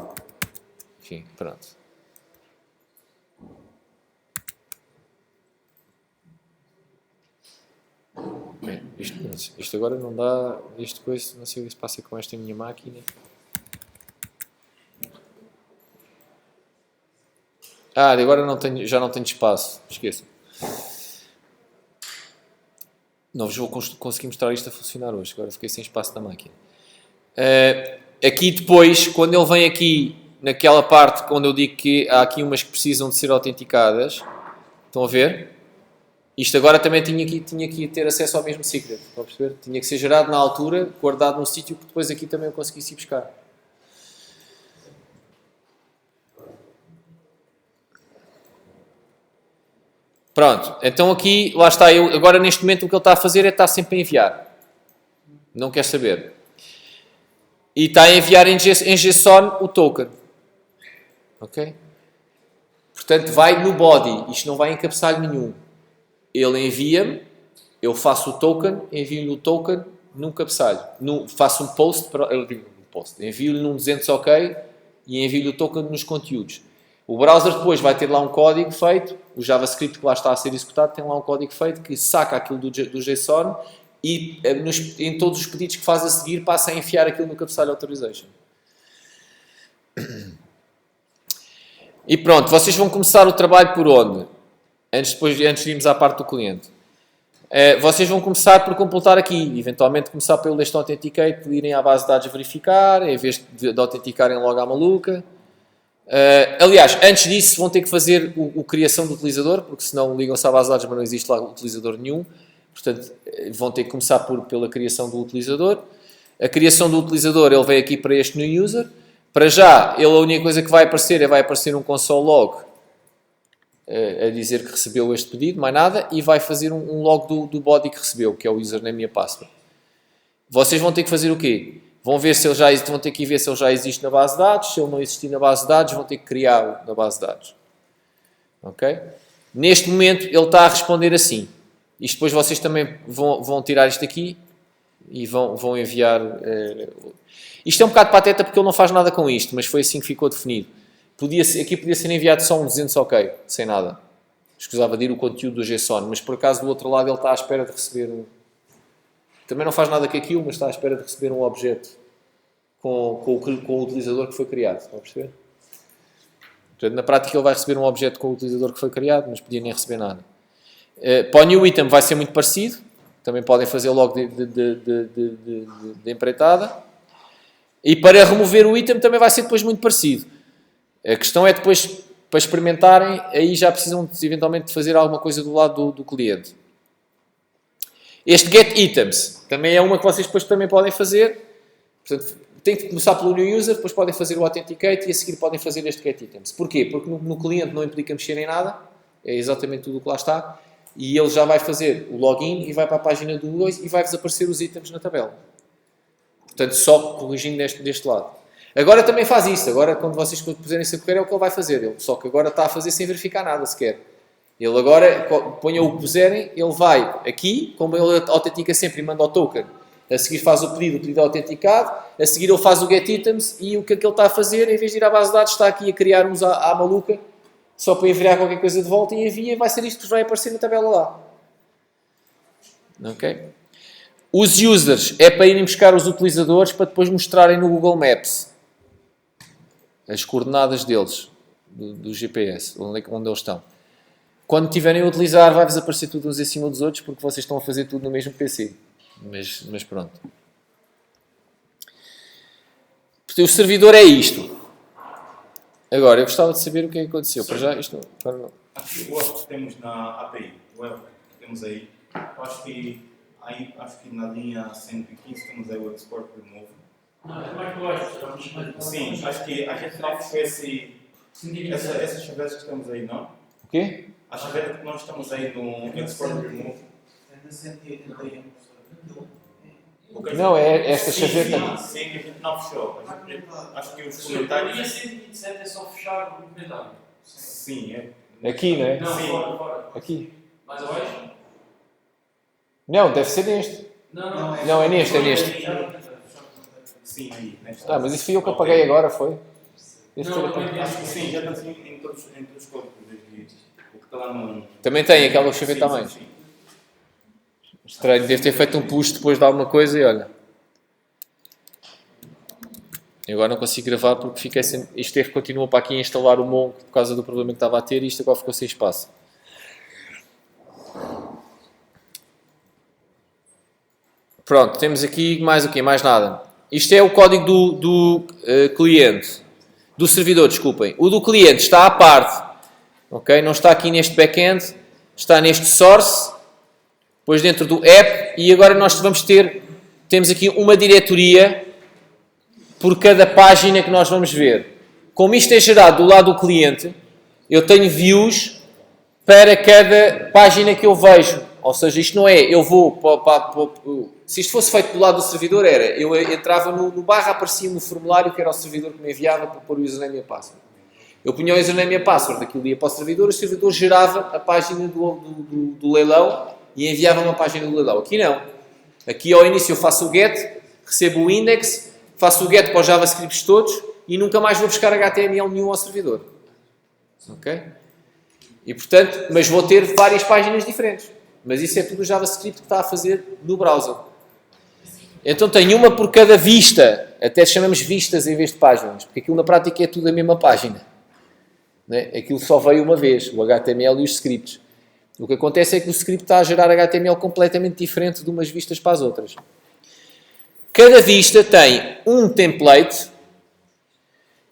enfim, pronto. Bem, isto agora não dá, isto coisa, não sei o que se passa com esta minha máquina. Agora já não tenho espaço, esqueçam. Não vos vou conseguir mostrar isto a funcionar hoje. Agora fiquei sem espaço na máquina. Aqui depois, quando ele vem aqui, naquela parte onde eu digo que há aqui umas que precisam de ser autenticadas, estão a ver? Isto agora também tinha que ter acesso ao mesmo secret, estão a perceber? Tinha que ser gerado na altura, guardado num sítio que depois aqui também eu conseguisse ir buscar. Pronto, então aqui, lá está, agora neste momento o que ele está a fazer é estar sempre a enviar. Não quer saber. E está a enviar em JSON o token. Ok? Portanto, vai no body. Isto não vai em cabeçalho nenhum. Ele envia-me, eu faço o token, envio-lhe o token num cabeçalho. Faço um post, envio-lhe num 200 OK e envio-lhe o token nos conteúdos. O browser depois vai ter lá um código feito, o JavaScript que lá está a ser executado tem lá um código feito que saca aquilo do JSON e em todos os pedidos que faz a seguir passa a enfiar aquilo no cabeçalho authorization. E pronto, vocês vão começar o trabalho por onde? Antes de irmos à parte do cliente. Vocês vão começar por completar aqui, eventualmente começar pelo deste Authenticate, irem à base de dados verificar, em vez de autenticarem logo à maluca. Aliás, antes disso vão ter que fazer o criação do utilizador, porque senão ligam-se à base de dados, mas não existe lá utilizador nenhum. Portanto, vão ter que começar pela criação do utilizador. A criação do utilizador, ele vem aqui para este new user. Para já, a única coisa que vai aparecer um console log a dizer que recebeu este pedido, mais nada, e vai fazer um log do body que recebeu, que é o username e a password. Vocês vão ter que fazer o quê? Vão ter que ver se ele já existe na base de dados. Se ele não existir na base de dados, vão ter que criá-lo na base de dados. Ok? Neste momento, ele está a responder assim. Isto depois vocês também vão tirar isto aqui e vão enviar. Isto é um bocado pateta porque ele não faz nada com isto, mas foi assim que ficou definido. Aqui podia ser enviado só um 200 OK, sem nada. Escusava de ir o conteúdo do JSON, mas por acaso do outro lado ele está à espera de receber Também não faz nada com aquilo, mas está à espera de receber um objeto com o utilizador que foi criado. Estão a perceber? Portanto, na prática ele vai receber um objeto com o utilizador que foi criado, mas podia nem receber nada. Para o new item vai ser muito parecido. Também podem fazer logo de empreitada. E para remover o item também vai ser depois muito parecido. A questão é depois, para experimentarem, aí já precisam eventualmente de fazer alguma coisa do lado do cliente. Este get items também é uma que vocês depois também podem fazer. Portanto, tem que começar pelo new user, depois podem fazer o authenticate e a seguir podem fazer este get items. Porquê? Porque no cliente não implica mexer em nada. É exatamente tudo o que lá está. E ele já vai fazer o login e vai para a página do 2 e vai-vos aparecer os itens na tabela. Portanto, só corrigindo deste lado. Agora também faz isso. Agora, quando vocês puserem-se a correr, é o que ele vai fazer. Só que agora está a fazer sem verificar nada sequer. Ele agora, ponham o que puserem, ele vai aqui, como ele autentica sempre e manda o token. A seguir faz o pedido é autenticado. A seguir ele faz o get items e o que é que ele está a fazer, em vez de ir à base de dados, está aqui a criar uns à maluca, só para enviar qualquer coisa de volta e envia, vai ser isto que vai aparecer na tabela lá. Ok? Os users é para irem buscar os utilizadores para depois mostrarem no Google Maps as coordenadas deles, do GPS, onde eles estão. Quando estiverem a utilizar, vai-vos aparecer tudo uns em cima dos outros, porque vocês estão a fazer tudo no mesmo PC. Mas pronto. Portanto, o servidor é isto. Agora, eu gostava de saber o que é que aconteceu. Para já, isto não. Acho que o web que temos na API, o web que temos aí, acho que na linha 115 temos aí o export remove. Sim, acho que a gente não fez essas chavetas que temos aí, não? O quê? A chaveta que nós estamos aí no export remove. Não, é esta chaveta. Sim, que a gente não fechou. Acho que os comentários. A 127 é só fechar o comentário. Sim, é. Aqui, não é? Não, Sim. fora. Aqui. Mais abaixo? Não, deve ser neste. Não, é neste. Sim, aí. Mas isso fui eu que apaguei agora, foi? Acho que sim, já está assim em todos os corpos. O que está lá no. Também tem aquela chaveta a mais. Sim. Estranho, deve ter feito um push depois de alguma coisa e olha. Eu agora não consigo gravar porque fiquei sem. Isto continua para aqui a instalar o Mongo por causa do problema que estava a ter e isto agora ficou sem espaço. Pronto, temos aqui mais o quê? Mais nada. Isto é o código do cliente. Do servidor, desculpem. O do cliente está à parte. Ok? Não está aqui neste back-end. Está neste source. Depois dentro do app. E agora nós temos aqui uma diretoria por cada página que nós vamos ver. Como isto é gerado do lado do cliente, eu tenho views para cada página que eu vejo. Ou seja, isto não é, eu vou se isto fosse feito do lado do servidor, eu entrava no barra, aparecia no formulário que era o servidor que me enviava para pôr o username e a password. Eu punha o username e a password, aquilo ia para o servidor gerava a página do leilão e enviava uma página do leilão. Aqui não. Aqui ao início eu faço o get, recebo o index, faço o get para os JavaScripts todos e nunca mais vou buscar HTML nenhum ao servidor. Ok? E portanto, mas vou ter várias páginas diferentes. Mas isso é tudo o JavaScript que está a fazer no browser. Então tenho uma por cada vista. Até chamamos vistas em vez de páginas. Porque aquilo na prática é tudo a mesma página. Né? Aquilo só veio uma vez. O HTML e os scripts. O que acontece é que o script está a gerar HTML completamente diferente de umas vistas para as outras. Cada vista tem um template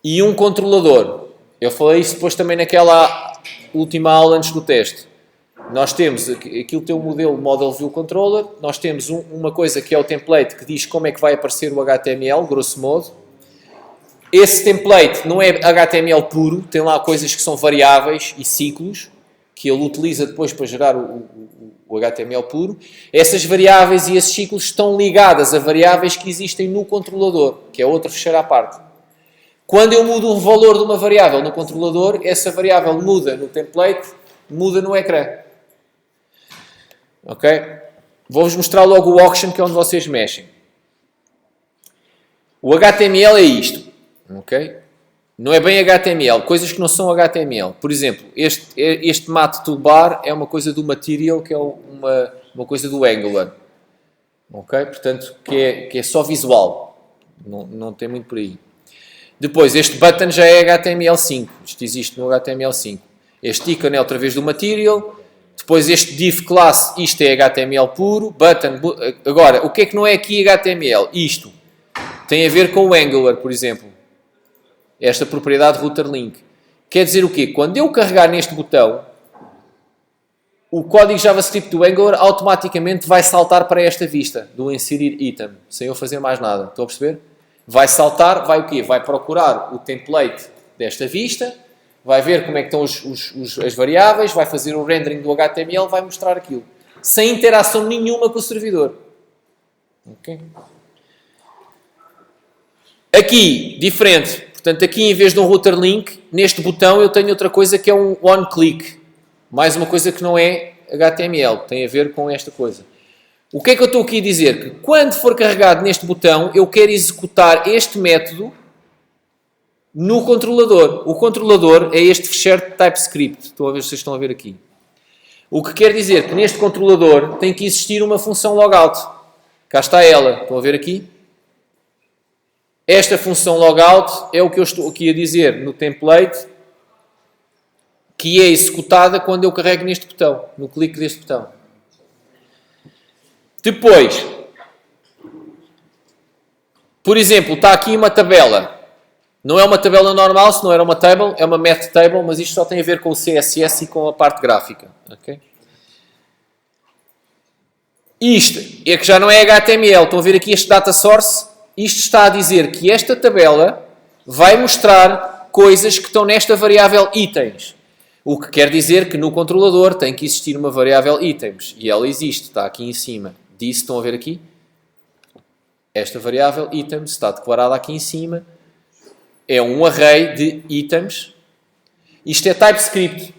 e um controlador. Eu falei isso depois também naquela última aula antes do teste. Nós temos, aquilo tem um Model View Controller, nós temos uma coisa que é o template que diz como é que vai aparecer o HTML, grosso modo. Esse template não é HTML puro, tem lá coisas que são variáveis e ciclos, que ele utiliza depois para gerar o HTML puro. Essas variáveis e esses ciclos estão ligadas a variáveis que existem no controlador, que é outro fecheiro à parte. Quando eu mudo o valor de uma variável no controlador, essa variável muda no template, muda no ecrã. Ok? Vou-vos mostrar logo o auction, que é onde vocês mexem. O HTML é isto. Ok? Não é bem HTML. Coisas que não são HTML. Por exemplo, este matte toolbar é uma coisa do Material, que é uma coisa do Angular. Ok? Portanto, que é só visual. Não tem muito por aí. Depois, este button já é HTML5. Isto existe no HTML5. Este icon é outra vez do Material. Depois este div class, isto é HTML puro. Button, agora, o que é que não é aqui HTML? Isto tem a ver com o Angular, por exemplo. Esta propriedade router link. Quer dizer o quê? Quando eu carregar neste botão, o código JavaScript do Angular automaticamente vai saltar para esta vista do inserir item, sem eu fazer mais nada. Estão a perceber? Vai saltar, vai o quê? Vai procurar o template desta vista, vai ver como é que estão as variáveis, vai fazer o rendering do HTML, vai mostrar aquilo. Sem interação nenhuma com o servidor. Okay? Aqui, diferente. Portanto, aqui em vez de um router link, neste botão eu tenho outra coisa que é um one-click. Mais uma coisa que não é HTML. Tem a ver com esta coisa. O que é que eu estou aqui a dizer? Que quando for carregado neste botão, eu quero executar este método no controlador. O controlador é este fecheiro de TypeScript. Estou a ver se vocês estão a ver aqui. O que quer dizer que neste controlador tem que existir uma função logout. Cá está ela. Estão a ver aqui? Esta função logout é o que eu estou aqui a dizer no template, que é executada quando eu carrego neste botão, no clique deste botão. Depois, por exemplo, está aqui uma tabela. Não é uma tabela normal, se não era uma table, é uma math table, mas isto só tem a ver com o CSS e com a parte gráfica. Okay? Isto é que já não é HTML. Estão a ver aqui este data source? Isto está a dizer que esta tabela vai mostrar coisas que estão nesta variável itens. O que quer dizer que no controlador tem que existir uma variável items. E ela existe, está aqui em cima. Disso, estão a ver aqui? Esta variável items está declarada aqui em cima. É um array de itens. Isto é TypeScript.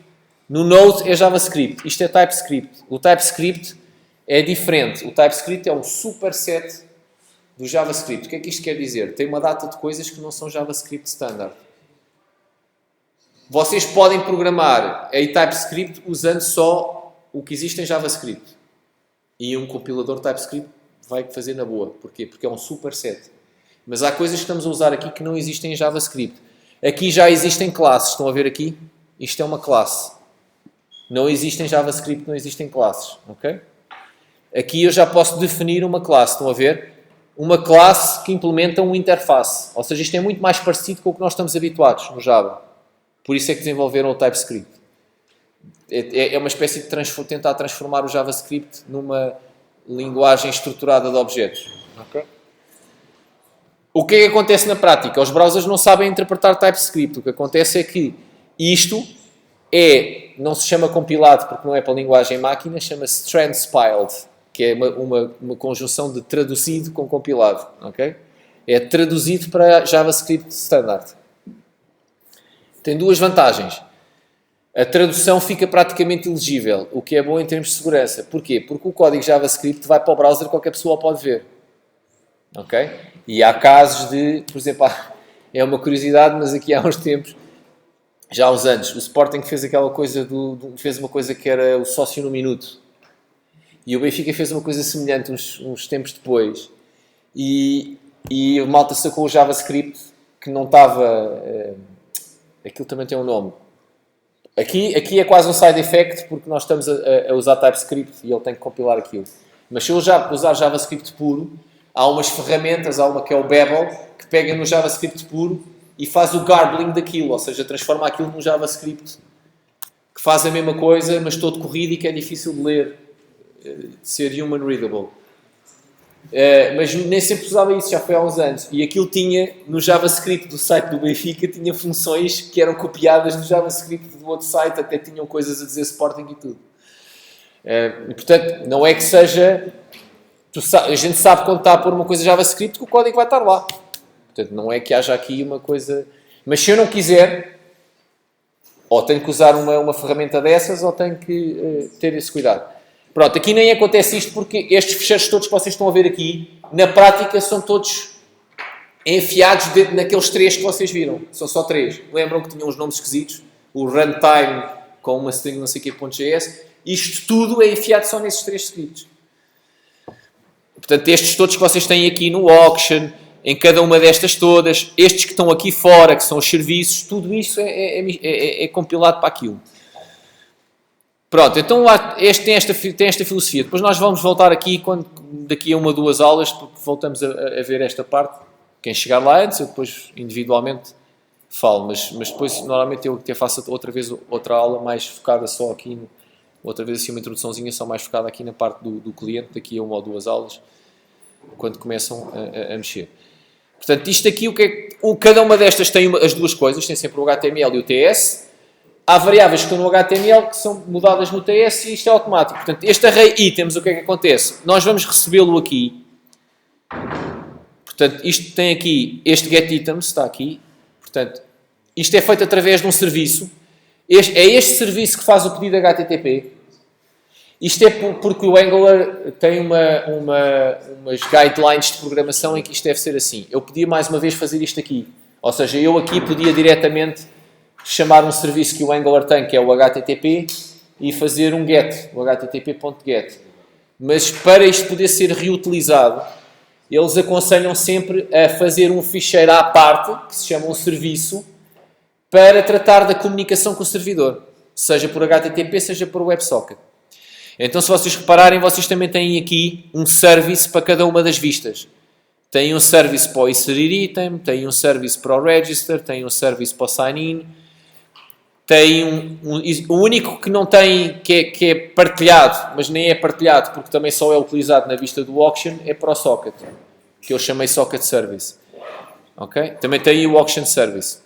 No Node é JavaScript. Isto é TypeScript. O TypeScript é diferente. O TypeScript é um superset do JavaScript. O que é que isto quer dizer? Tem uma data de coisas que não são JavaScript standard. Vocês podem programar em TypeScript usando só o que existe em JavaScript. E um compilador TypeScript vai fazer na boa. Porquê? Porque é um superset. Mas há coisas que estamos a usar aqui que não existem em JavaScript. Aqui já existem classes. Estão a ver aqui? Isto é uma classe. Não existem JavaScript, não existem classes. Ok? Aqui eu já posso definir uma classe, estão a ver? Uma classe que implementa uma interface. Ou seja, isto é muito mais parecido com o que nós estamos habituados no Java. Por isso é que desenvolveram o TypeScript. É uma espécie de tentar transformar o JavaScript numa linguagem estruturada de objetos. Okay? O que é que acontece na prática? Os browsers não sabem interpretar TypeScript. O que acontece é que isto não se chama compilado porque não é para a linguagem máquina, chama-se transpiled, que é uma conjunção de traduzido com compilado. Okay? É traduzido para JavaScript standard. Tem duas vantagens. A tradução fica praticamente ilegível, o que é bom em termos de segurança. Porquê? Porque o código JavaScript vai para o browser e qualquer pessoa pode ver. Ok? E há casos de, por exemplo, é uma curiosidade, mas aqui há uns tempos, já há uns anos, o Sporting fez aquela coisa fez uma coisa que era o sócio no minuto. E o Benfica fez uma coisa semelhante uns tempos depois. E o malta sacou o JavaScript que não estava... aquilo também tem um nome. Aqui é quase um side effect porque nós estamos a usar TypeScript e ele tem que compilar aquilo. Mas se eu já usar JavaScript puro, há umas ferramentas, há uma que é o Babel, que pega no JavaScript puro e faz o garbling daquilo, ou seja, transforma aquilo num JavaScript que faz a mesma coisa, mas todo corrido e que é difícil de ler, de ser human readable. Mas nem sempre usava isso, já foi há uns anos. E aquilo tinha, no JavaScript do site do Benfica, tinha funções que eram copiadas do JavaScript do outro site, até tinham coisas a dizer Sporting e tudo. E, portanto, não é que seja... a gente sabe quando está a pôr uma coisa JavaScript que o código vai estar lá. Portanto, não é que haja aqui uma coisa... Mas se eu não quiser, ou tenho que usar uma ferramenta dessas, ou tenho que ter esse cuidado. Pronto, aqui nem acontece isto porque estes fecheiros todos que vocês estão a ver aqui, na prática são todos enfiados naqueles três que vocês viram. São só três. Lembram que tinham uns nomes esquisitos? O runtime com uma string não sei que.js. Isto tudo é enfiado só nesses três scripts. Portanto, estes todos que vocês têm aqui no auction, em cada uma destas todas, estes que estão aqui fora, que são os serviços, tudo isso é compilado para aquilo. Pronto, então tem esta filosofia. Depois nós vamos voltar aqui, daqui a 1 ou 2 aulas, porque voltamos a ver esta parte. Quem chegar lá antes, eu depois individualmente falo. Mas depois, normalmente, eu até faço outra vez outra aula mais focada só aqui, outra vez assim uma introduçãozinha só mais focada aqui na parte do cliente, daqui a 1 ou 2 aulas, quando começam a mexer. Portanto, isto aqui, cada uma destas tem as duas coisas, tem sempre o HTML e o TS. Há variáveis que estão no HTML que são mudadas no TS e isto é automático. Portanto, este array itens, o que é que acontece? Nós vamos recebê-lo aqui. Portanto, isto tem aqui, este getItems está aqui. Portanto, isto é feito através de um serviço. É este serviço que faz o pedido HTTP. Isto é porque o Angular tem umas guidelines de programação em que isto deve ser assim. Eu podia mais uma vez fazer isto aqui. Ou seja, eu aqui podia diretamente chamar um serviço que o Angular tem, que é o HTTP, e fazer um get, o http.get. Mas para isto poder ser reutilizado, eles aconselham sempre a fazer um ficheiro à parte, que se chama um serviço, para tratar da comunicação com o servidor, seja por HTTP, seja por WebSocket. Então, se vocês repararem, vocês também têm aqui um service para cada uma das vistas. Tem um service para o inserir item, tem um service para o register, tem um service para o sign-in. Tem o único que não tem, que é partilhado, mas nem é partilhado porque também só é utilizado na vista do auction, é para o socket, que eu chamei socket service. Okay? Também tem o auction service.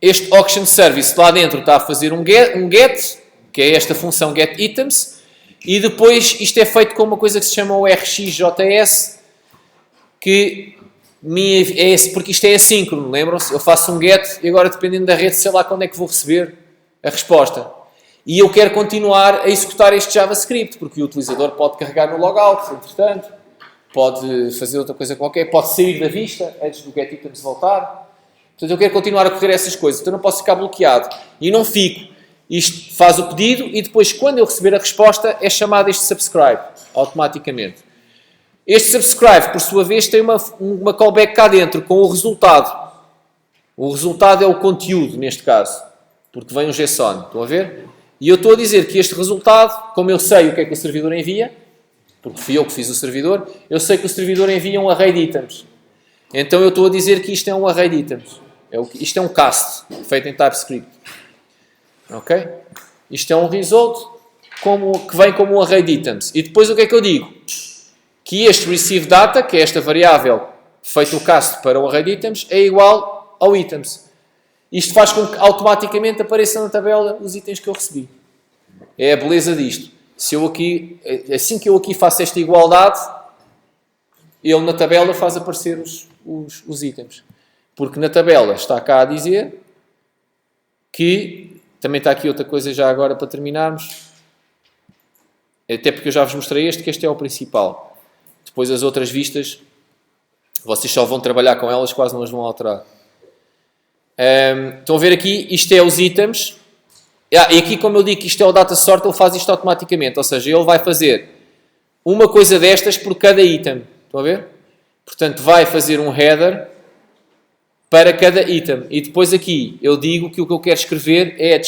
Este auction service lá dentro está a fazer um get, que é esta função getItems, e depois isto é feito com uma coisa que se chama o RxJS, que porque isto é assíncrono, lembram-se? Eu faço um get e agora, dependendo da rede, sei lá quando é que vou receber a resposta. E eu quero continuar a executar este JavaScript, porque o utilizador pode carregar no logout, entretanto, pode fazer outra coisa qualquer, pode sair da vista antes do getItems voltar. Portanto, eu quero continuar a correr essas coisas, então não posso ficar bloqueado. E não fico. Isto faz o pedido e depois, quando eu receber a resposta, é chamado este subscribe, automaticamente. Este subscribe, por sua vez, tem uma callback cá dentro, com o resultado. O resultado é o conteúdo, neste caso, porque vem um JSON. Estão a ver? E eu estou a dizer que este resultado, como eu sei o que é que o servidor envia, porque fui eu que fiz o servidor, eu sei que o servidor envia um array de itens. Então eu estou a dizer que isto é um array de itens. Isto é um cast, feito em TypeScript. Ok? Isto é um result que vem como um array de itens. E depois o que é que eu digo? Que este receive data, que é esta variável feito o cast para o array de itens, é igual ao items. Isto faz com que automaticamente apareçam na tabela os itens que eu recebi. É a beleza disto. Assim que eu aqui faço esta igualdade, ele na tabela faz aparecer os itens. Porque na tabela está cá a dizer que, também está aqui outra coisa já agora para terminarmos, até porque eu já vos mostrei que este é o principal. Depois as outras vistas, vocês só vão trabalhar com elas, quase não as vão alterar. Estão a ver aqui, isto é os itens. E aqui, como eu digo que isto é o data sort, ele faz isto automaticamente. Ou seja, ele vai fazer uma coisa destas por cada item. Estão a ver? Portanto, vai fazer um header para cada item. E depois aqui, eu digo que o que eu quero escrever é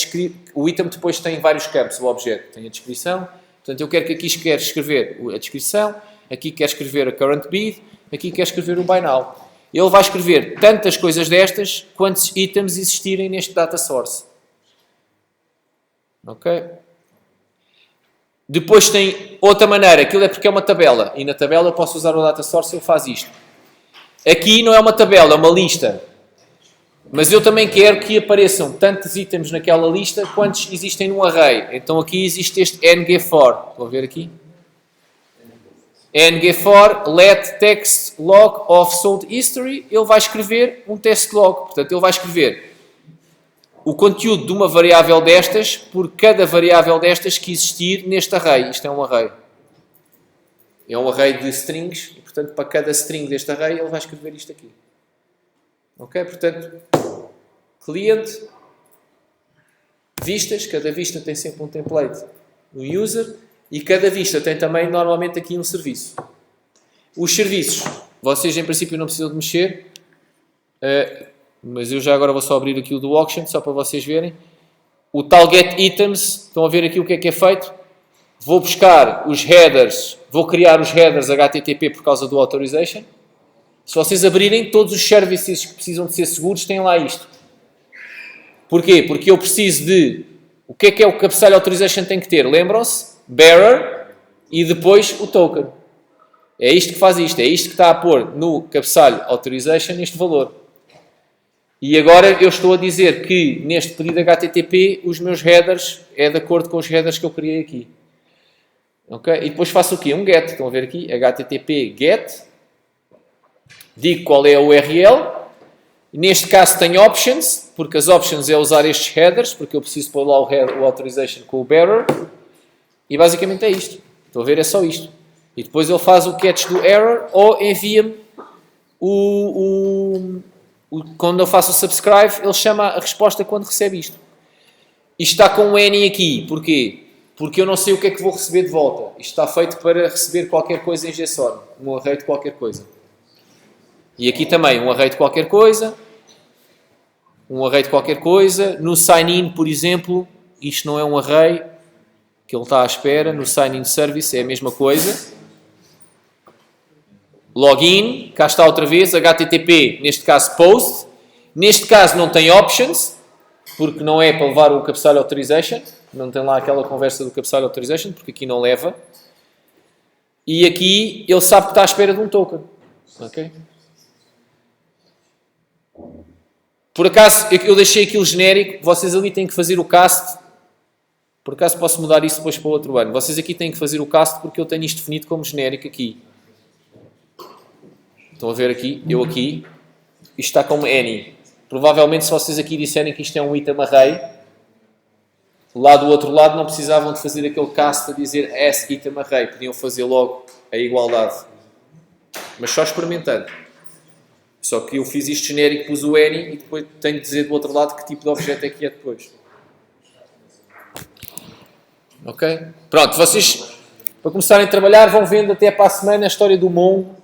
o item depois tem vários campos, o objeto. Tem a descrição. Portanto, eu quero que aqui quero escrever a descrição, aqui quero escrever a current bid, aqui quero escrever o buy now. Ele vai escrever tantas coisas destas quantos itens existirem neste data source. Ok? Depois tem outra maneira. Aquilo é porque é uma tabela. E na tabela eu posso usar o data source e ele faz isto. Aqui não é uma tabela, é uma lista. Mas eu também quero que apareçam tantos itens naquela lista quantos existem num array. Então aqui existe este ngFor. Estão a ver aqui? ngFor let text log of sold history. Ele vai escrever um text log. Portanto, ele vai escrever o conteúdo de uma variável destas por cada variável destas que existir neste array. Isto é um array. É um array de strings. E, portanto, para cada string deste array, ele vai escrever isto aqui. Ok? Portanto, cliente, vistas. Cada vista tem sempre um template no user. E cada vista tem também, normalmente, aqui um serviço. Os serviços, vocês em princípio não precisam de mexer, mas eu já agora vou só abrir aqui o do auction, só para vocês verem. O tal get items, estão a ver aqui o que é feito? Vou buscar os headers, vou criar os headers HTTP por causa do authorization. Se vocês abrirem, todos os services que precisam de ser seguros têm lá isto. Porquê? Porque eu preciso de... O que é o cabeçalho authorization tem que ter? Lembram-se? Bearer e depois o token. É isto que faz isto. É isto que está a pôr no cabeçalho authorization este valor. E agora eu estou a dizer que neste pedido HTTP os meus headers é de acordo com os headers que eu criei aqui. Ok? E depois faço o quê? Um get. Estão a ver aqui? HTTP get. Digo qual é a URL. Neste caso tem options, porque as options é usar estes headers, porque eu preciso pôr lá o authorization com o bearer. E basicamente é isto. Estão a ver? É só isto. E depois ele faz o catch do error ou envia-me quando eu faço o subscribe, ele chama a resposta quando recebe isto. Isto está com um any aqui. Porquê? Porque eu não sei o que é que vou receber de volta. Isto está feito para receber qualquer coisa em JSON. Um array de qualquer coisa. E aqui também um array de qualquer coisa. Um array de qualquer coisa. No sign-in, por exemplo, isto não é um array que ele está à espera. No sign-in service é a mesma coisa. Login, cá está outra vez, HTTP, neste caso post. Neste caso não tem options, porque não é para levar o cabeçalho authorization. Não tem lá aquela conversa do cabeçalho authorization, porque aqui não leva. E aqui ele sabe que está à espera de um token. Ok? Por acaso, eu deixei aquilo genérico. Vocês ali têm que fazer o cast. Por acaso posso mudar isso depois para o outro ano. Vocês aqui têm que fazer o cast porque eu tenho isto definido como genérico aqui. Estão a ver aqui? Eu aqui. Isto está como any. Provavelmente se vocês aqui disserem que isto é um item array, lá do outro lado não precisavam de fazer aquele cast a dizer as item array. Podiam fazer logo a igualdade. Mas só experimentando. Só que eu fiz isto genérico, pus o any e depois tenho de dizer do outro lado que tipo de objeto é que é depois. Ok? Pronto, vocês para começarem a trabalhar vão vendo até para a semana a história do Mongo.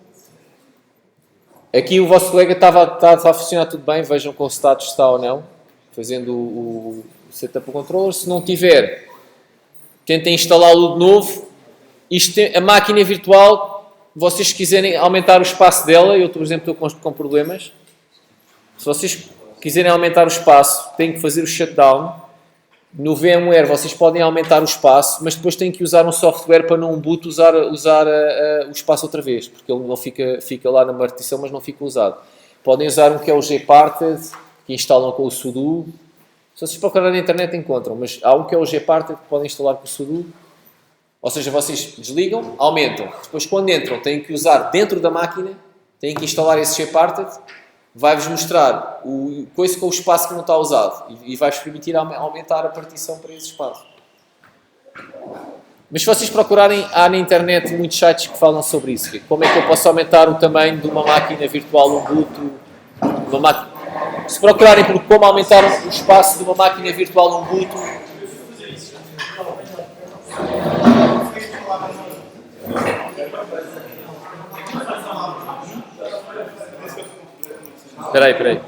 Aqui o vosso colega está a funcionar tudo bem, vejam com o status está ou não, fazendo o setup do controller. Se não tiver, tentem instalá-lo de novo. A máquina virtual, vocês quiserem aumentar o espaço dela, eu, por exemplo, estou com problemas. Se vocês quiserem aumentar o espaço, têm que fazer o shutdown. No VMware vocês podem aumentar o espaço, mas depois têm que usar um software para no boot usar o espaço outra vez, porque ele não fica lá na partição, mas não fica usado. Podem usar um que é o gparted, que instalam com o sudo. Se vocês procurarem na internet encontram, mas há um que é o gparted que podem instalar com o sudo. Ou seja, vocês desligam, aumentam. Depois quando entram têm que usar dentro da máquina, têm que instalar esse gparted. Vai-vos mostrar o coisa com o espaço que não está usado e vai-vos permitir aumentar a partição para esse espaço. Mas se vocês procurarem, há na internet muitos sites que falam sobre isso. Como é que eu posso aumentar o tamanho de uma máquina virtual Ubuntu? Se procurarem por como aumentar o espaço de uma máquina virtual Ubuntu, Espera aí.